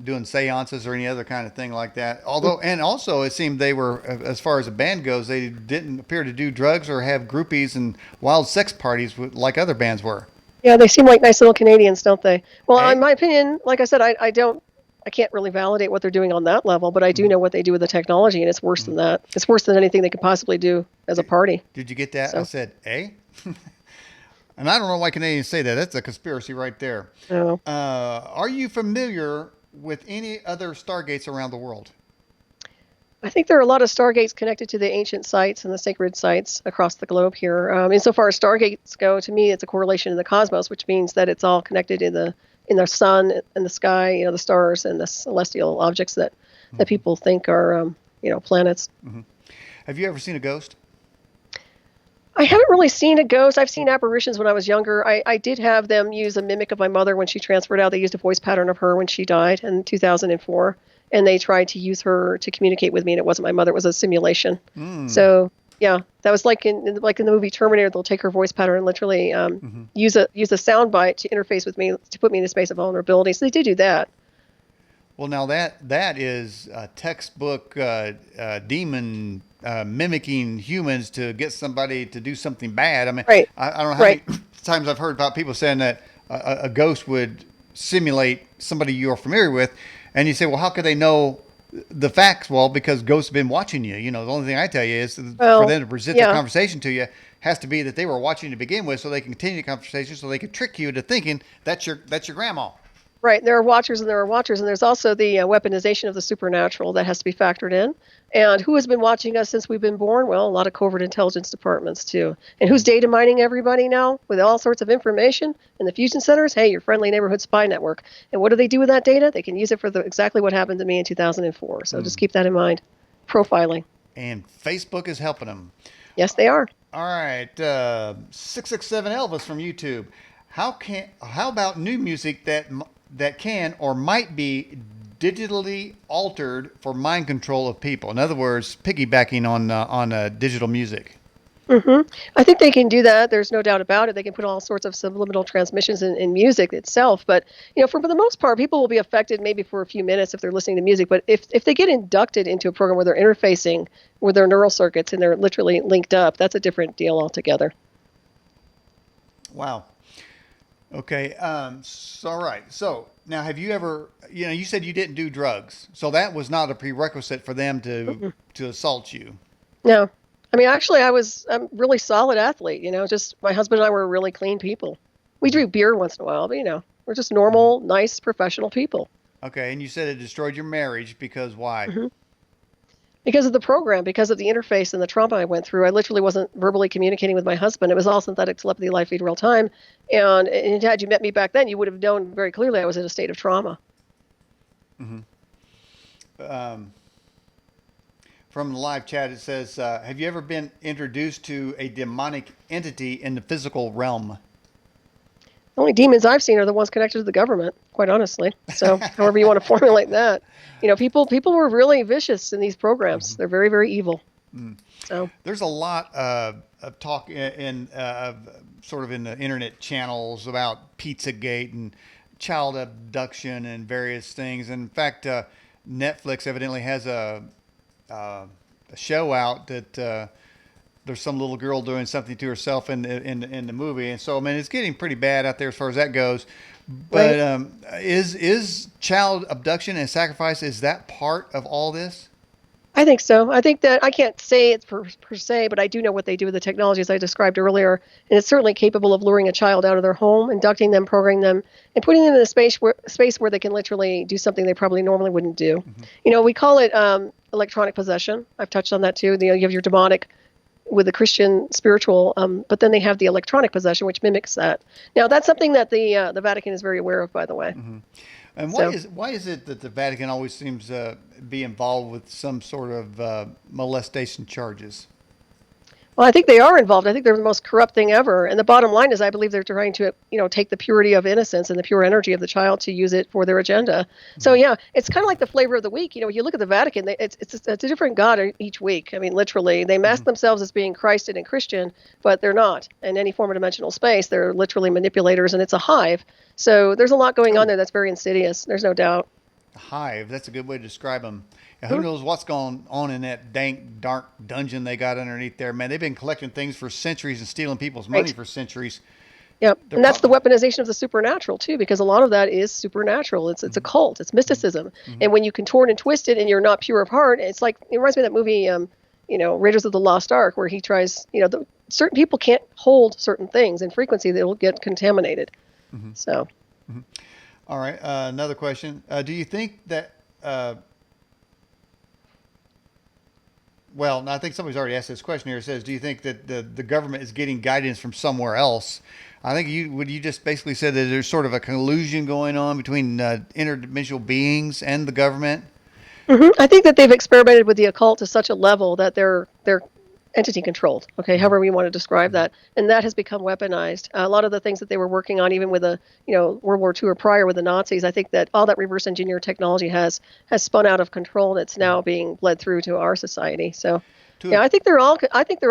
[SPEAKER 2] doing seances or any other kind of thing like that. Although, and also it seemed they were, as far as a band goes, they didn't appear to do drugs or have groupies and wild sex parties like other bands were.
[SPEAKER 1] Yeah, they seem like nice little Canadians, don't they? Well, in
[SPEAKER 2] Eh?
[SPEAKER 1] my opinion, like I said, I can't really validate what they're doing on that level, but I do
[SPEAKER 2] Mm-hmm.
[SPEAKER 1] know what they do with the technology, and it's worse
[SPEAKER 2] Mm-hmm.
[SPEAKER 1] than that. It's worse than anything they could possibly do as a
[SPEAKER 2] Did,
[SPEAKER 1] party.
[SPEAKER 2] did you get that? I
[SPEAKER 1] So,
[SPEAKER 2] said, eh? And I don't know why Canadians say that. That's a conspiracy right there.
[SPEAKER 1] no.
[SPEAKER 2] Are you familiar with any other stargates around the world?
[SPEAKER 1] I think there are a lot of stargates connected to the ancient sites and the sacred sites across the globe here. Insofar as stargates go, to me, it's a correlation in the cosmos, which means that it's all connected in the sun and the sky, the stars and the celestial objects that
[SPEAKER 2] Mm-hmm.
[SPEAKER 1] people think are, planets.
[SPEAKER 2] Mm-hmm. Have you ever seen a ghost?
[SPEAKER 1] I haven't really seen a ghost. I've seen apparitions when I was younger. I did have them use a mimic of my mother when she transferred out. They used a voice pattern of her when she died in 2004, and they tried to use her to communicate with me, and it wasn't my mother. It was a simulation.
[SPEAKER 2] Mm.
[SPEAKER 1] So yeah, that was like in the movie Terminator. They'll take her voice pattern and literally
[SPEAKER 2] Mm-hmm.
[SPEAKER 1] use a sound bite to interface with me to put me in a space of vulnerability. So they do that.
[SPEAKER 2] Well, now that is a textbook demon mimicking humans to get somebody to do something bad. I mean,
[SPEAKER 1] Right,
[SPEAKER 2] I don't know how
[SPEAKER 1] right.
[SPEAKER 2] many times I've heard about people saying that a ghost would simulate somebody you're familiar with, and you say, well, how could they know the facts? Well, because ghosts have been watching you. You know, the only thing I tell you is for
[SPEAKER 1] Well,
[SPEAKER 2] them to present their
[SPEAKER 1] yeah.
[SPEAKER 2] conversation to you has to be that they were watching to begin with, so they can continue the conversation, so they can trick you into thinking that's your grandma.
[SPEAKER 1] Right. There are watchers and there are watchers, and there's also the weaponization of the supernatural that has to be factored in. And who has been watching us since we've been born? Well, a lot of covert intelligence departments, too. And who's data mining everybody now with all sorts of information in the fusion centers? Hey, your friendly neighborhood spy network. And what do they do with that data? They can use it for exactly what happened to me in 2004. So just
[SPEAKER 2] Mm.
[SPEAKER 1] keep that in mind. Profiling.
[SPEAKER 2] And Facebook is helping them.
[SPEAKER 1] Yes, they are.
[SPEAKER 2] All right, 667 Elvis from YouTube. How about new music that can or might be digitally altered for mind control of people? In other words, piggybacking on digital music.
[SPEAKER 1] hmm I think they can do that. There's no doubt about it. They can put all sorts of subliminal transmissions in music itself. But for the most part, people will be affected maybe for a few minutes if they're listening to music. But if they get inducted into a program where they're interfacing with their neural circuits and they're literally linked up, that's a different deal altogether.
[SPEAKER 2] Wow. Okay. All right. So now, have you ever? You said you didn't do drugs, so that was not a prerequisite for them to assault you.
[SPEAKER 1] No, I mean actually, I'm a really solid athlete. Just my husband and I were really clean people. We drink beer once in a while, but we're just
[SPEAKER 2] Mhm.
[SPEAKER 1] normal, nice, professional people.
[SPEAKER 2] Okay, and you said it destroyed your marriage because why?
[SPEAKER 1] hmm Because of the program, because of the interface and the trauma I went through, I literally wasn't verbally communicating with my husband. It was all synthetic telepathy, live feed, real time. And had you met me back then, you would have known very clearly I was in a state of trauma.
[SPEAKER 2] Hmm. Um, from the live chat, it says, "Have you ever been introduced to a demonic entity in the physical realm?"
[SPEAKER 1] The only demons I've seen are the ones connected to the government, quite honestly. So, however you want to formulate that, people were really vicious in these programs.
[SPEAKER 2] Mhm.
[SPEAKER 1] They're very, very evil.
[SPEAKER 2] Mm.
[SPEAKER 1] So,
[SPEAKER 2] There's a lot of talk sort of in the internet channels about Pizzagate and child abduction and various things. And in fact, Netflix evidently has a show out that there's some little girl doing something to herself in the movie, and so I mean it's getting pretty bad out there as far as that goes. But
[SPEAKER 1] right.
[SPEAKER 2] is child abduction and sacrifice, is that part of all this?
[SPEAKER 1] I think so. I think that I can't say it's per se, but I do know what they do with the technologies I described earlier, and it's certainly capable of luring a child out of their home, inducting them, programming them, and putting them in a space where they can literally do something they probably normally wouldn't do.
[SPEAKER 2] Mm-hmm.
[SPEAKER 1] We call it electronic possession. I've touched on that too. You have your demonic with the Christian spiritual, but then they have the electronic possession, which mimics that. Now, that's something that the Vatican is very aware of, by the way.
[SPEAKER 2] Mm-hmm. And
[SPEAKER 1] So,
[SPEAKER 2] why is it that the Vatican always seems to be involved with some sort of molestation charges?
[SPEAKER 1] well, I think they are involved. I think they're the most corrupt thing ever. And the bottom line is, I believe they're trying to, take the purity of innocence and the pure energy of the child to use it for their agenda. So,
[SPEAKER 2] Mm-hmm.
[SPEAKER 1] yeah, it's kind of like the flavor of the week. You look at the Vatican; it's a different god each week. I mean, literally, they
[SPEAKER 2] Mm-hmm.
[SPEAKER 1] mask themselves as being Christ and Christian, but they're not in any form of dimensional space. They're literally manipulators, and it's a hive. So there's a lot going on
[SPEAKER 2] Oh,
[SPEAKER 1] there that's very insidious. There's no doubt.
[SPEAKER 2] hive. That's a good way to describe them. Yeah, who
[SPEAKER 1] Mhm.
[SPEAKER 2] knows what's going on in that dank, dark dungeon they got underneath there, man? They've been collecting things for centuries and stealing people's money
[SPEAKER 1] Right.
[SPEAKER 2] for centuries.
[SPEAKER 1] Yep.
[SPEAKER 2] They're
[SPEAKER 1] And that's the
[SPEAKER 2] probably.
[SPEAKER 1] weaponization of the supernatural too, because a lot of that is supernatural. It's
[SPEAKER 2] Mm-hmm.
[SPEAKER 1] a cult. It's mysticism.
[SPEAKER 2] Mm-hmm.
[SPEAKER 1] And when you contort and twist it and you're not pure of heart, it's like it reminds me of that movie, Raiders of the Lost Ark, where he tries, certain people can't hold certain things in frequency that will get contaminated.
[SPEAKER 2] Mm-hmm.
[SPEAKER 1] So
[SPEAKER 2] Mm-hmm. All right. Another question. Do you think that? Well, I think somebody's already asked this question here. It says, "Do you think that the government is getting guidance from somewhere else?" I think you just basically said that there's sort of a collusion going on between interdimensional beings and the government.
[SPEAKER 1] I think that they've experimented with the occult to such a level that they're entity controlled. Okay,
[SPEAKER 2] Mm-hmm.
[SPEAKER 1] however you want to describe
[SPEAKER 2] Mm-hmm.
[SPEAKER 1] that, and that has become weaponized. A lot of the things that they were working on, even with World War II or prior with the Nazis, I think that all that reverse engineer technology has spun out of control, and it's now being bled through to our society. So.
[SPEAKER 2] To
[SPEAKER 1] Yeah, I think they're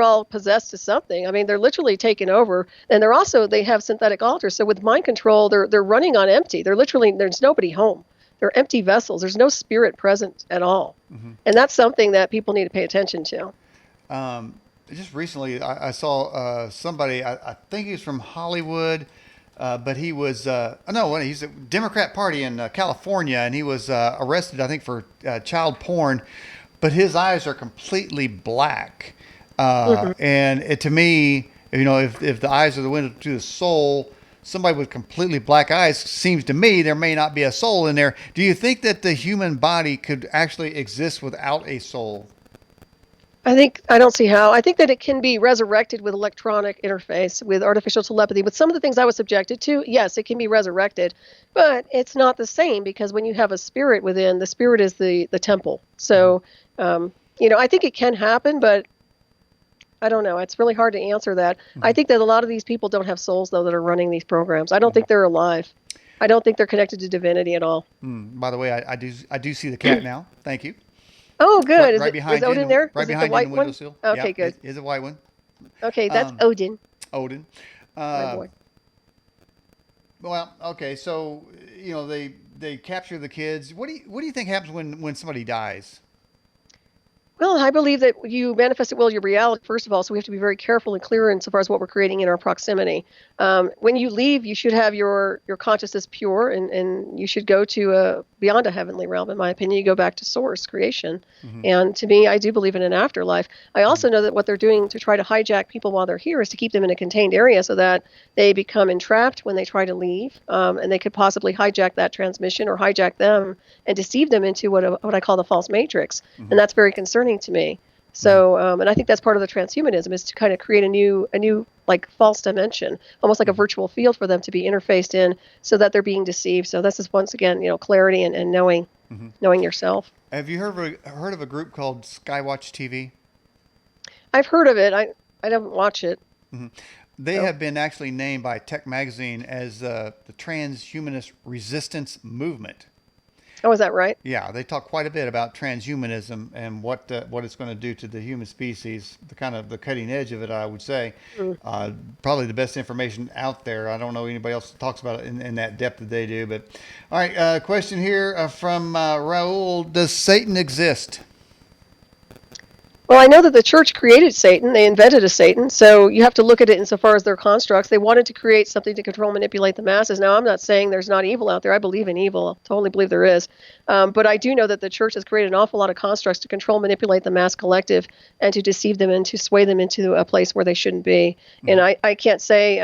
[SPEAKER 1] all possessed to something. I mean, they're literally taken over, and they have synthetic altars. So with mind control, they're running on empty. There's nobody home. They're empty vessels. There's no spirit present at all,
[SPEAKER 2] mm-hmm.
[SPEAKER 1] and that's something that people need to pay attention to.
[SPEAKER 2] um, just recently, I saw somebody. I think he was from Hollywood, but he was no, he's a Democrat Party in California, and he was arrested, I think, for child porn. But his eyes are completely black,
[SPEAKER 1] Hmm.
[SPEAKER 2] and to me, if the eyes are the window to the soul, somebody with completely black eyes seems to me there may not be a soul in there. Do you think that the human body could actually exist without a soul?
[SPEAKER 1] I don't see how. I think that it can be resurrected with electronic interface, with artificial telepathy, with some of the things I was subjected to. Yes, it can be resurrected, but it's not the same because when you have a spirit within, the spirit is the temple.
[SPEAKER 2] Mm-hmm.
[SPEAKER 1] So, I think it can happen, but I don't know. It's really hard to answer that. I
[SPEAKER 2] Mm-hmm.
[SPEAKER 1] think that a lot of these people don't have souls, though, that are running these programs. I don't think they're alive. I don't think they're connected to divinity at all.
[SPEAKER 2] By the way, I do see the cat now. Thank you.
[SPEAKER 1] Oh,
[SPEAKER 2] It's right,
[SPEAKER 1] good.
[SPEAKER 2] right
[SPEAKER 1] Is
[SPEAKER 2] behind you,
[SPEAKER 1] Odin there?
[SPEAKER 2] right
[SPEAKER 1] Is it the
[SPEAKER 2] behind you in
[SPEAKER 1] white
[SPEAKER 2] the
[SPEAKER 1] one?
[SPEAKER 2] windowsill.
[SPEAKER 1] Okay,
[SPEAKER 2] Yeah,
[SPEAKER 1] good.
[SPEAKER 2] it is a white one.
[SPEAKER 1] Okay, that's
[SPEAKER 2] Um,
[SPEAKER 1] Odin,
[SPEAKER 2] Odin.
[SPEAKER 1] my
[SPEAKER 2] Uh,
[SPEAKER 1] boy.
[SPEAKER 2] well, okay, so they capture the kids. What do you think happens when somebody dies?
[SPEAKER 1] Well, I believe that you manifest at will your reality, first of all, so we have to be very careful and clear insofar as what we're creating in our proximity. When you leave, you should have your consciousness pure, and you should go to beyond a heavenly realm, in my opinion. You go back to source, creation.
[SPEAKER 2] Mm-hmm.
[SPEAKER 1] And to me, I do believe in an afterlife. I also know that what they're doing to try to hijack people while they're here is to keep them in a contained area so that they become entrapped when they try to leave, and they could possibly hijack that transmission or hijack them and deceive them into what I call the false matrix,
[SPEAKER 2] Mm-hmm.
[SPEAKER 1] and that's very concerning to me.
[SPEAKER 2] Mm-hmm.
[SPEAKER 1] So, and I think that's part of the transhumanism is to kind of create a new like false dimension, almost like a
[SPEAKER 2] Mm-hmm.
[SPEAKER 1] virtual field for them to be interfaced in, so that they're being deceived. So this is once again, clarity and
[SPEAKER 2] Mm-hmm.
[SPEAKER 1] knowing yourself.
[SPEAKER 2] Have you heard of a group called Skywatch TV?
[SPEAKER 1] I've heard of it. I don't watch it.
[SPEAKER 2] Mm-hmm. They
[SPEAKER 1] So,
[SPEAKER 2] have been actually named by Tech Magazine as the transhumanist resistance movement.
[SPEAKER 1] oh, is that right?
[SPEAKER 2] Yeah, they talk quite a bit about transhumanism and what it's going to do to the human species. The cutting edge of it, I would say.
[SPEAKER 1] Mm.
[SPEAKER 2] Probably the best information out there. I don't know anybody else that talks about it in that depth that they do. But all right, question here from Raul: Does Satan exist?
[SPEAKER 1] Well, I know that the church created Satan. They invented a Satan. So you have to look at it insofar as their constructs. They wanted to create something to control, manipulate the masses. Now, I'm not saying there's not evil out there. I believe in evil. I totally believe there is. But I do know that the church has created an awful lot of constructs to control, manipulate the mass collective and to deceive them and to sway them into a place where they shouldn't be. Mm-hmm. And I can't say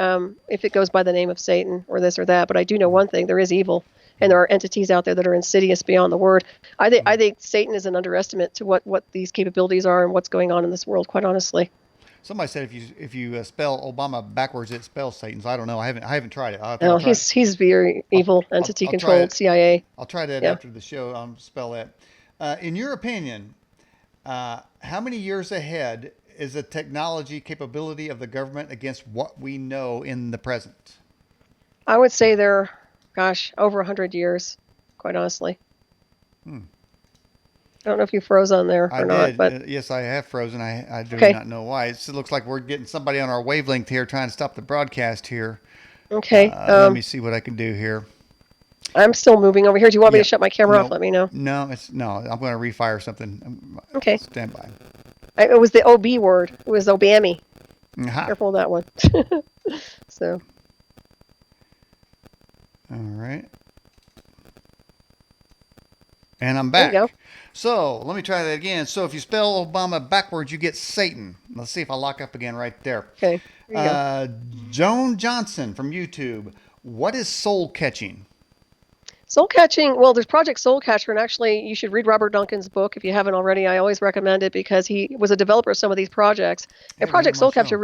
[SPEAKER 1] if it goes by the name of Satan or this or that, but I do know one thing. There is evil. And there are entities out there that are insidious beyond the word. I think Satan is an underestimate to what these capabilities are and what's going on in this world, quite honestly.
[SPEAKER 2] Somebody said if you spell Obama backwards, it spells Satan. So I don't know. I haven't tried it.
[SPEAKER 1] No, he's very evil, entity controlled, CIA.
[SPEAKER 2] I'll try that after the show. Spell that. In your opinion, how many years ahead is the technology capability of the government against what we know in the present?
[SPEAKER 1] I would say they're, over 100 years, quite honestly. I don't know if you froze on there or not. But
[SPEAKER 2] yes, I have frozen. I do not know why. It looks like we're getting somebody on our wavelength here trying to stop the broadcast here.
[SPEAKER 1] Okay.
[SPEAKER 2] Let me see what I can do here.
[SPEAKER 1] I'm still moving over here. Do you want me to shut my camera off? Let me know.
[SPEAKER 2] No, I'm going to refire something.
[SPEAKER 1] Okay.
[SPEAKER 2] Stand by.
[SPEAKER 1] It was the OB word. It was Obami.
[SPEAKER 2] Aha.
[SPEAKER 1] Careful of that one. So.
[SPEAKER 2] All right. And I'm back.
[SPEAKER 1] There you go.
[SPEAKER 2] So let me try that again. So if you spell Obama backwards, you get Satan. Let's see if I lock up again right there.
[SPEAKER 1] Okay. There you go.
[SPEAKER 2] Joan Johnson from YouTube. What is soul catching?
[SPEAKER 1] Soul catching, well, there's Project Soul Catcher, and actually you should read Robert Duncan's book if you haven't already. I always recommend it because he was a developer of some of these projects. And Project Soul Catcher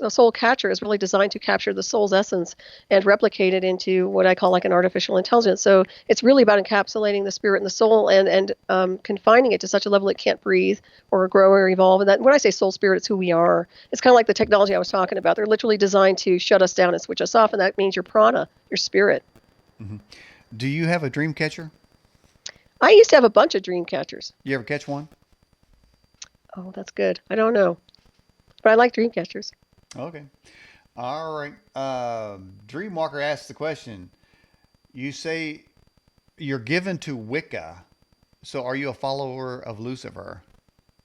[SPEAKER 1] Soul Catcher is really designed to capture the soul's essence and replicate it into what I call like an artificial intelligence. So it's really about encapsulating the spirit and the soul and confining it to such a level it can't breathe or grow or evolve. And that, when I say soul spirit, it's who we are. It's kind of like the technology I was talking about. They're literally designed to shut us down and switch us off, and that means your prana, your spirit.
[SPEAKER 2] Mm-hmm. Do you have a dream catcher?
[SPEAKER 1] I used to have a bunch of dream catchers.
[SPEAKER 2] You ever catch one?
[SPEAKER 1] Oh, that's good. I don't know. But I like dream catchers.
[SPEAKER 2] Okay. All right. Dreamwalker asks the question. You say you're given to Wicca. So are you a follower of Lucifer?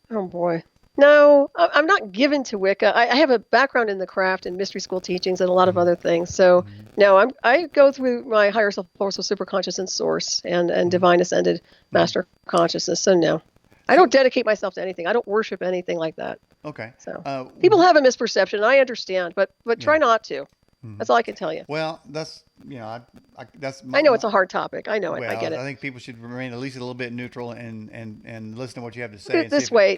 [SPEAKER 1] Oh, boy. No, I'm not given to Wicca. I have a background in the craft and mystery school teachings and a lot of other things. So, no, I go through my higher self, force of superconscious and source and divine ascended master consciousness. So, no, I don't dedicate myself to anything. I don't worship anything like that.
[SPEAKER 2] Okay.
[SPEAKER 1] So, people have a misperception. I understand, but try not to. That's all I can tell you.
[SPEAKER 2] Well, that's,
[SPEAKER 1] I know it's a hard topic. I know it. I get it.
[SPEAKER 2] I think people should remain at least a little bit neutral and listen to what you have to say.
[SPEAKER 1] Put it this way,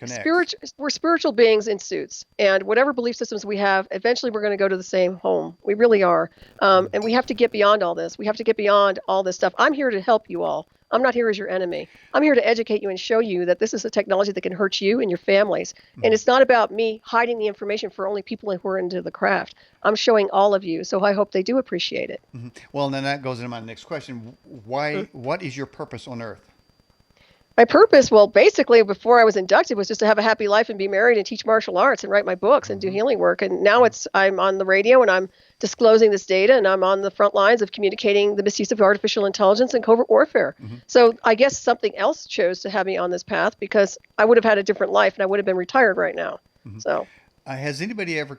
[SPEAKER 1] we're spiritual beings in suits, and whatever belief systems we have, eventually we're going to go to the same home. We really are. And we have to get beyond all this. We have to get beyond all this stuff. I'm here to help you all. I'm not here as your enemy. I'm here to educate you and show you that this is a technology that can hurt you and your families. And it's not about me hiding the information for only people who are into the craft. I'm showing all of you, so I hope they do appreciate it.
[SPEAKER 2] Well, and then that goes into my next question. What is your purpose on Earth?
[SPEAKER 1] My purpose, well, basically, before I was inducted, was just to have a happy life and be married and teach martial arts and write my books and do healing work. And now I'm on the radio and I'm disclosing this data, and I'm on the front lines of communicating the misuse of artificial intelligence and covert warfare. So I guess something else chose to have me on this path because I would have had a different life and I would have been retired right now. So,
[SPEAKER 2] has anybody ever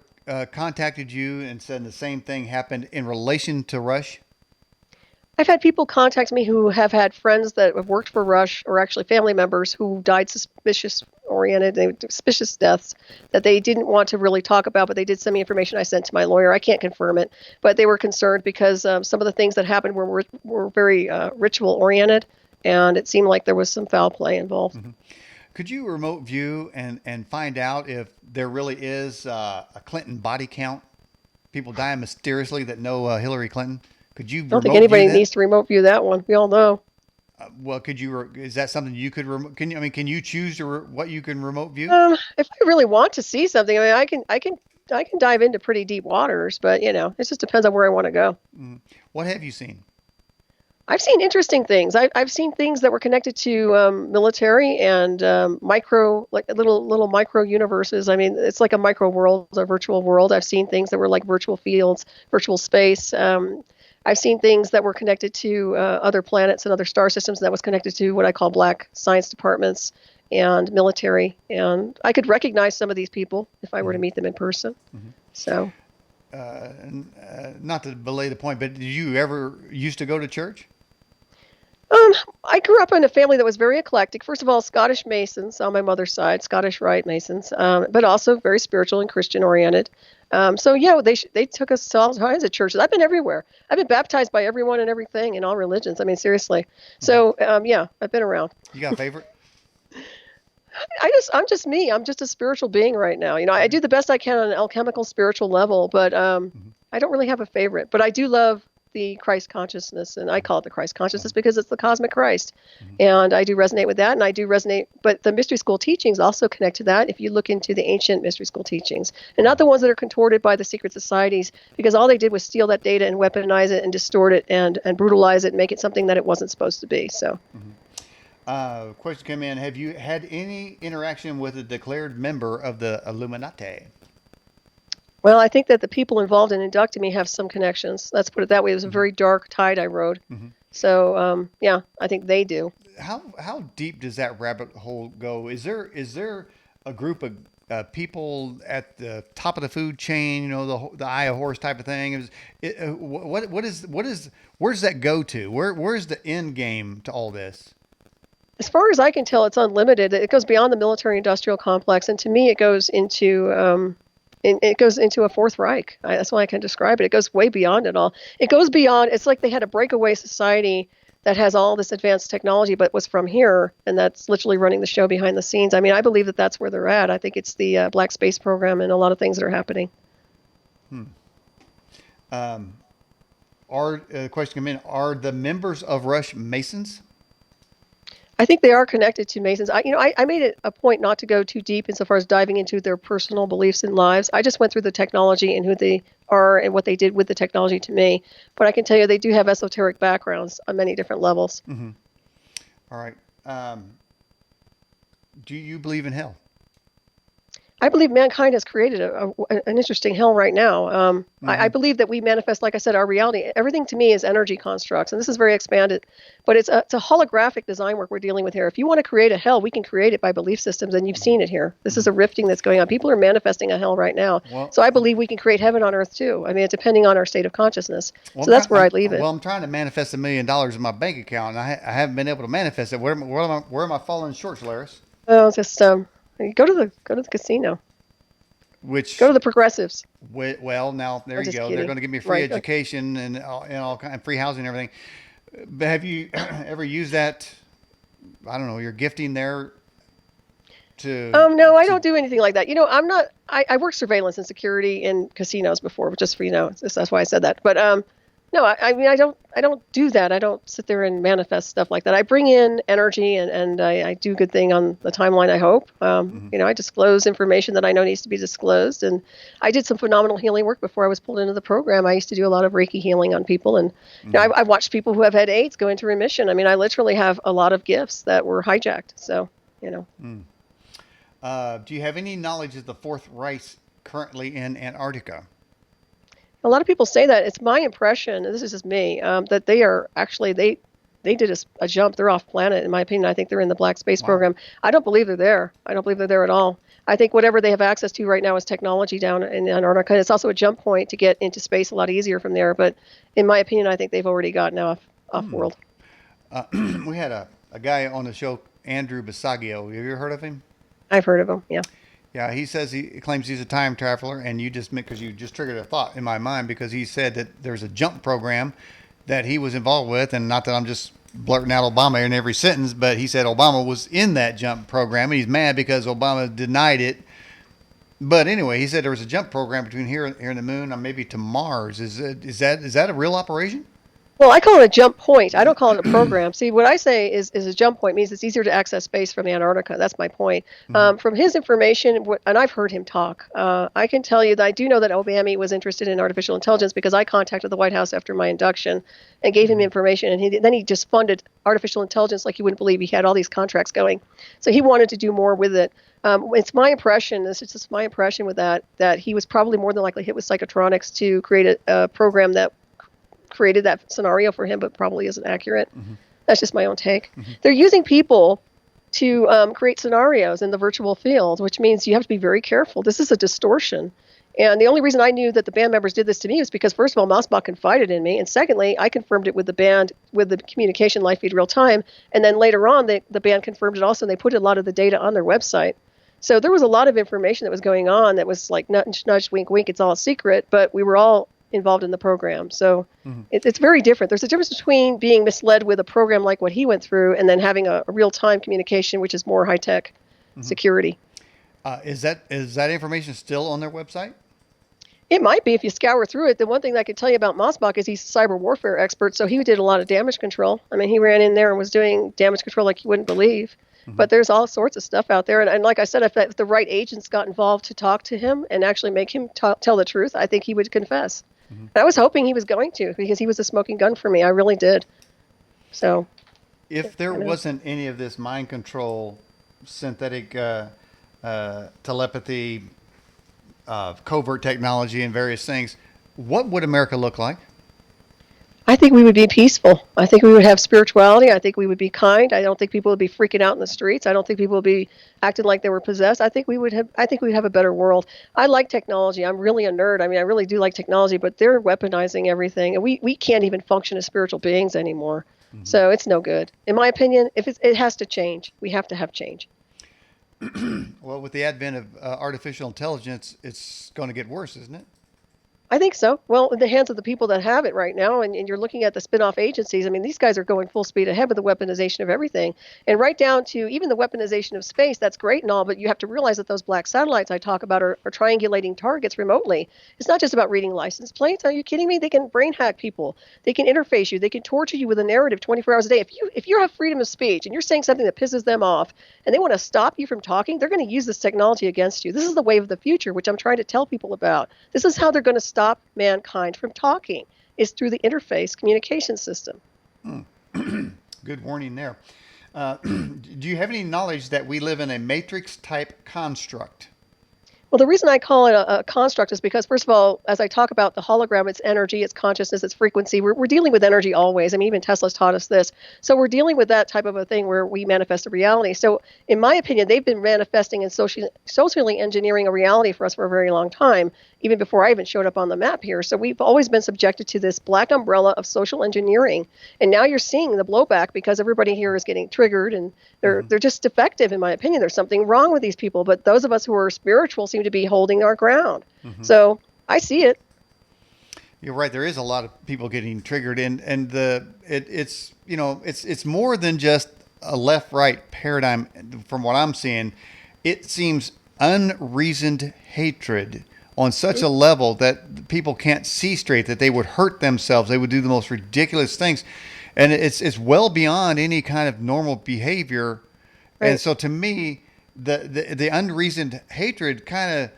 [SPEAKER 2] contacted you and said the same thing happened in relation to Rush?
[SPEAKER 1] I've had people contact me who have had friends that have worked for Rush or actually family members who died suspicious deaths that they didn't want to really talk about, but they did send me information I sent to my lawyer. I can't confirm it, but they were concerned because some of the things that happened were very ritual oriented, and it seemed like there was some foul play involved.
[SPEAKER 2] Could you remote view and find out if there really is a Clinton body count? People dying mysteriously that know Hillary Clinton? Could you? I
[SPEAKER 1] don't think anybody needs to remote view that one. We all know.
[SPEAKER 2] Well, could you? Is that something you could? Can you choose what you can remote view?
[SPEAKER 1] If I really want to see something, I mean, I can dive into pretty deep waters, but it just depends on where I want to go.
[SPEAKER 2] What have you seen?
[SPEAKER 1] I've seen interesting things. I've seen things that were connected to military and micro, like little micro universes. I mean, it's like a micro world, a virtual world. I've seen things that were like virtual fields, virtual space. I've seen things that were connected to other planets and other star systems that was connected to what I call black science departments. and military. And I could recognize some of these people if I were to meet them in person. So,
[SPEAKER 2] Not to belay the point, but did you ever used to go to church?
[SPEAKER 1] I grew up in a family that was very eclectic. First of all, Scottish Masons on my mother's side, Scottish Rite Masons, but also very spiritual and Christian oriented. So yeah, they took us to all kinds of churches. I've been everywhere. I've been baptized by everyone and everything in all religions. I mean, seriously. So yeah, I've been around.
[SPEAKER 2] You got a favorite?
[SPEAKER 1] I'm just me. I'm just a spiritual being right now. I do the best I can on an alchemical spiritual level, but I don't really have a favorite. But I do love the Christ consciousness, and I call it the Christ consciousness because it's the cosmic Christ. And I do resonate with that, and I do resonate, but the mystery school teachings also connect to that if you look into the ancient mystery school teachings, and not the ones that are contorted by the secret societies, because all they did was steal that data and weaponize it and distort it and brutalize it and make it something that it wasn't supposed to be. So.
[SPEAKER 2] Question came in. Have you had any interaction with a declared member of the Illuminati?
[SPEAKER 1] Well, I think that the people involved in inducting me have some connections. Let's put it that way. It was a very dark tide I rode. So, yeah, I think they do.
[SPEAKER 2] How deep does that rabbit hole go? Is there a group of people at the top of the food chain? The eye of horse type of thing. Where does that go to? Where's the end game to all this?
[SPEAKER 1] As far as I can tell, it's unlimited. It goes beyond the military-industrial complex, and to me, it goes into a Fourth Reich. That's why I can describe it. It goes way beyond it all. It goes beyond. It's like they had a breakaway society that has all this advanced technology, but was from here, and that's literally running the show behind the scenes. I mean, I believe that that's where they're at. I think it's the Black Space Program and a lot of things that are happening.
[SPEAKER 2] Question come in. Are the members of Rush Masons?
[SPEAKER 1] I think they are connected to Masons. I made it a point not to go too deep insofar as diving into their personal beliefs and lives. I just went through the technology and who they are and what they did with the technology to me. But I can tell you they do have esoteric backgrounds on many different levels.
[SPEAKER 2] All right. Do you believe in hell?
[SPEAKER 1] I believe mankind has created an interesting hell right now. I believe that we manifest, like I said, our reality. Everything to me is energy constructs, and this is very expanded, but it's a holographic design work we're dealing with here. If you want to create a hell, we can create it by belief systems, and you've seen it here. This is a rifting that's going on. People are manifesting a hell right now. So I believe we can create heaven on earth too. I mean, it's depending on our state of consciousness. So that's where I leave it.
[SPEAKER 2] Well, I'm trying to manifest $1 million in my bank account, and I haven't been able to manifest it. Where am I falling short, Solaris?
[SPEAKER 1] Well, just go to the casino.
[SPEAKER 2] Which
[SPEAKER 1] go to the progressives.
[SPEAKER 2] Well, now there you go.
[SPEAKER 1] Kidding.
[SPEAKER 2] They're going to give me free education and all kind of free housing and everything. But have you ever used that? I don't know. Your gifting there to.
[SPEAKER 1] No, I don't do anything like that. I'm not. I work surveillance and security in casinos before, just for that's why I said that. But no, I mean I don't do that. I don't sit there and manifest stuff like that. I bring in energy and I do good thing on the timeline, I hope. I disclose information that I know needs to be disclosed. And I did some phenomenal healing work before I was pulled into the program. I used to do a lot of Reiki healing on people. And I've watched people who have had AIDS go into remission. I mean, I literally have a lot of gifts that were hijacked. So,
[SPEAKER 2] Do you have any knowledge of the Fourth Reich currently in Antarctica?
[SPEAKER 1] A lot of people say that. It's my impression, and this is just me, that they are actually, they did a jump. They're off planet, in my opinion. I think they're in the Black Space Program. I don't believe they're there. I don't believe they're there at all. I think whatever they have access to right now is technology down in Antarctica. It's also a jump point to get into space a lot easier from there. But in my opinion, I think they've already gotten off world.
[SPEAKER 2] We had a guy on the show, Andrew Basagio. Have you ever heard of him?
[SPEAKER 1] I've heard of him, yeah.
[SPEAKER 2] Yeah, he says he claims he's a time traveler, and because you just triggered a thought in my mind, because he said that there's a jump program that he was involved with, and not that I'm just blurting out Obama in every sentence, but he said Obama was in that jump program, and he's mad because Obama denied it. But anyway, he said there was a jump program between here and the moon, or maybe to Mars. Is that a real operation?
[SPEAKER 1] Well, I call it a jump point. I don't call it a program. See, what I say is a jump point means it's easier to access space from Antarctica. That's my point. From his information, and I've heard him talk, I can tell you that I do know that Obama was interested in artificial intelligence because I contacted the White House after my induction and gave him information, and then he just funded artificial intelligence like you wouldn't believe. He had all these contracts going. So he wanted to do more with it. It's my impression, this is just my impression with that he was probably more than likely hit with Psychotronics to create a program that created that scenario for him, but probably isn't accurate. That's just my own take. They're using people to create scenarios in the virtual field, which means you have to be very careful. This is a distortion. And the only reason I knew that the band members did this to me was because, first of all, Mossbach confided in me. And secondly, I confirmed it with the band, with the communication live feed real time. And then later on, the band confirmed it also, and they put a lot of the data on their website. So there was a lot of information that was going on that was like nudge, nudge, wink, wink. It's all a secret, but we were all involved in the program. So it's very different. There's a difference between being misled with a program like what he went through and then having a real-time communication, which is more high-tech security.
[SPEAKER 2] Is that information still on their website?
[SPEAKER 1] It might be if you scour through it. The one thing that I could tell you about Mossbach is he's a cyber warfare expert, so he did a lot of damage control. I mean, he ran in there and was doing damage control like you wouldn't believe. But there's all sorts of stuff out there. And like I said, if the right agents got involved to talk to him and actually make him tell the truth, I think he would confess. I was hoping he was going to, because he was a smoking gun for me. I really did. So,
[SPEAKER 2] if there wasn't any of this mind control, synthetic telepathy, covert technology, and various things, what would America look like?
[SPEAKER 1] I think we would be peaceful. I think we would have spirituality. I think we would be kind. I don't think people would be freaking out in the streets. I don't think people would be acting like they were possessed. I think we would have. I think we'd have a better world. I like technology. I'm really a nerd. I mean, I really do like technology, but they're weaponizing everything, and we can't even function as spiritual beings anymore. So it's no good, in my opinion. If it has to change, we have to have change.
[SPEAKER 2] Well, with the advent of artificial intelligence, it's going to get worse, isn't it?
[SPEAKER 1] I think so. Well, in the hands of the people that have it right now, and you're looking at the spin-off agencies, I mean, these guys are going full speed ahead with the weaponization of everything. And right down to even the weaponization of space, that's great and all, but you have to realize that those black satellites I talk about are triangulating targets remotely. It's not just about reading license plates. Are you kidding me? They can brain hack people. They can interface you. They can torture you with a narrative 24 hours a day. If you have freedom of speech and you're saying something that pisses them off and they want to stop you from talking, they're going to use this technology against you. This is the wave of the future, which I'm trying to tell people about. This is how they're going to stop mankind from talking, is through the interface communication system.
[SPEAKER 2] Good warning there. Do you have any knowledge that we live in a matrix type construct?
[SPEAKER 1] Well, the reason I call it a construct is because, first of all, as I talk about the hologram, it's energy, it's consciousness, it's frequency. We're dealing with energy always. I mean, even Tesla's taught us this. So we're dealing with that type of a thing where we manifest a reality. So in my opinion, they've been manifesting and socially engineering a reality for us for a very long time, even before I even showed up on the map here. So we've always been subjected to this black umbrella of social engineering. And now you're seeing the blowback because everybody here is getting triggered and they're just defective, in my opinion. There's something wrong with these people. But those of us who are spiritual seem to be holding our ground. So I see it.
[SPEAKER 2] You're right. There is a lot of people getting triggered, and it's more than just a left-right paradigm. From what I'm seeing, it seems unreasoned hatred on such a level that people can't see straight, that they would hurt themselves. They would do the most ridiculous things. And it's well beyond any kind of normal behavior. Right. And so to me, the unreasoned hatred kind of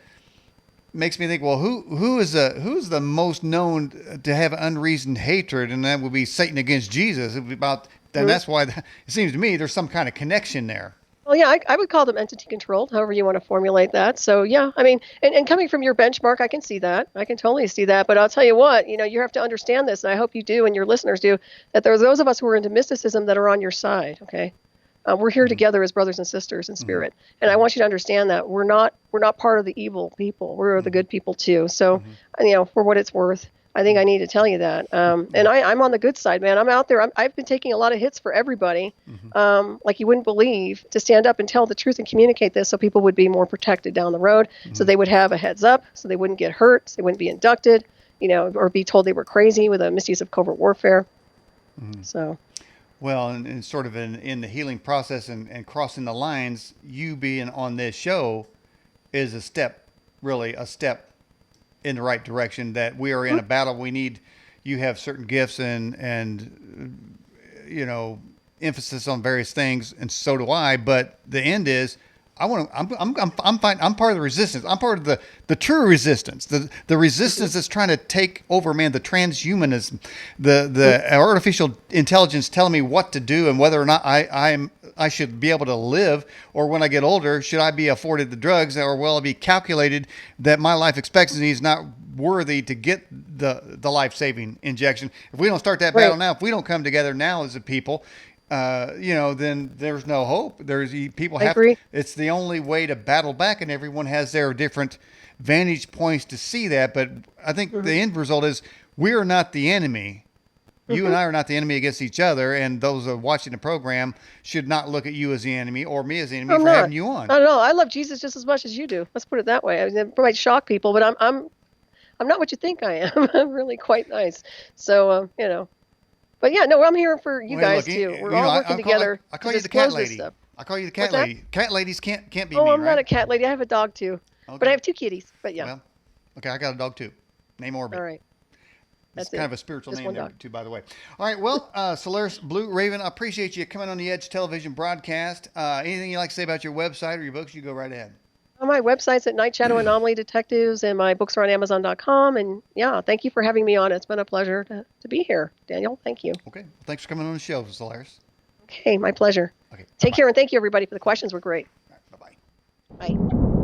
[SPEAKER 2] makes me think, well, who's the most known to have unreasoned hatred? And that would be Satan against Jesus. It would be about, and that's why it seems to me there's some kind of connection there.
[SPEAKER 1] Well, yeah, I would call them entity controlled, however you want to formulate that. So, yeah, I mean, and coming from your benchmark, I can see that. I can totally see that. But I'll tell you what, you have to understand this, and I hope you do and your listeners do, that there's those of us who are into mysticism that are on your side, okay? We're here together as brothers and sisters in spirit. And I want you to understand that we're not part of the evil people. We're the good people, too. So, for what it's worth, I think I need to tell you that. And I'm on the good side, man. I'm out there. I've been taking a lot of hits for everybody, like you wouldn't believe, to stand up and tell the truth and communicate this so people would be more protected down the road, so they would have a heads up, so they wouldn't get hurt, so they wouldn't be inducted, or be told they were crazy with a misuse of covert warfare. So.
[SPEAKER 2] Well, and sort of in the healing process and crossing the lines, you being on this show is really a step in the right direction, that we are in a battle. We need, you have certain gifts and emphasis on various things, and so do I. But the end is, I'm fine. I'm part of the resistance. I'm part of the true resistance, the resistance that's trying to take over, man, the transhumanism, the artificial intelligence telling me what to do and whether or not I should be able to live, or when I get older, should I be afforded the drugs, or will it be calculated that my life expectancy is not worthy to get the life-saving injection? If we don't start that battle now, if we don't come together now as a people, then there's no hope. People
[SPEAKER 1] I
[SPEAKER 2] have
[SPEAKER 1] agree.
[SPEAKER 2] it's the only way to battle back, and everyone has their different vantage points to see that. But I think the end result is we are not the enemy. You and I are not the enemy against each other, and those who are watching the program should not look at you as the enemy or me as the enemy
[SPEAKER 1] I'm
[SPEAKER 2] for
[SPEAKER 1] not.
[SPEAKER 2] having you on.
[SPEAKER 1] I don't know. I love Jesus just as much as you do. Let's put it that way. I mean, it might shock people, but I'm not what you think I am. I'm really quite nice. So but yeah, no, I'm here for you
[SPEAKER 2] Well, hey,
[SPEAKER 1] guys
[SPEAKER 2] look,
[SPEAKER 1] too. We're all working together
[SPEAKER 2] I call
[SPEAKER 1] to
[SPEAKER 2] you the cat
[SPEAKER 1] disclose this
[SPEAKER 2] lady.
[SPEAKER 1] stuff.
[SPEAKER 2] I call you the cat
[SPEAKER 1] What's that?
[SPEAKER 2] lady. Cat ladies can't be
[SPEAKER 1] Oh,
[SPEAKER 2] mean,
[SPEAKER 1] I'm
[SPEAKER 2] right?
[SPEAKER 1] not a cat lady. I have a dog too,
[SPEAKER 2] Okay.
[SPEAKER 1] but I have 2 kitties. But yeah,
[SPEAKER 2] Well, okay, I got a dog too. Name Orbit.
[SPEAKER 1] all right.
[SPEAKER 2] It's
[SPEAKER 1] That's
[SPEAKER 2] kind
[SPEAKER 1] it.
[SPEAKER 2] of a spiritual
[SPEAKER 1] Just
[SPEAKER 2] name
[SPEAKER 1] one
[SPEAKER 2] there
[SPEAKER 1] dog.
[SPEAKER 2] too, by the way. All right, well, Solaris BlueRaven, I appreciate you coming on the Edge television broadcast. Anything you'd like to say about your website or your books, you go right ahead.
[SPEAKER 1] Well, my website's at Night Shadow Anomaly Detectives, and my books are on Amazon.com. And yeah, thank you for having me on. It's been a pleasure to be here, Daniel. Thank you.
[SPEAKER 2] Okay, well, thanks for coming on the show, Solaris.
[SPEAKER 1] Okay, my pleasure.
[SPEAKER 2] Okay,
[SPEAKER 1] Take
[SPEAKER 2] bye-bye.
[SPEAKER 1] care, and thank you, everybody, for the questions. Were great.
[SPEAKER 2] All right, bye-bye.
[SPEAKER 1] Bye.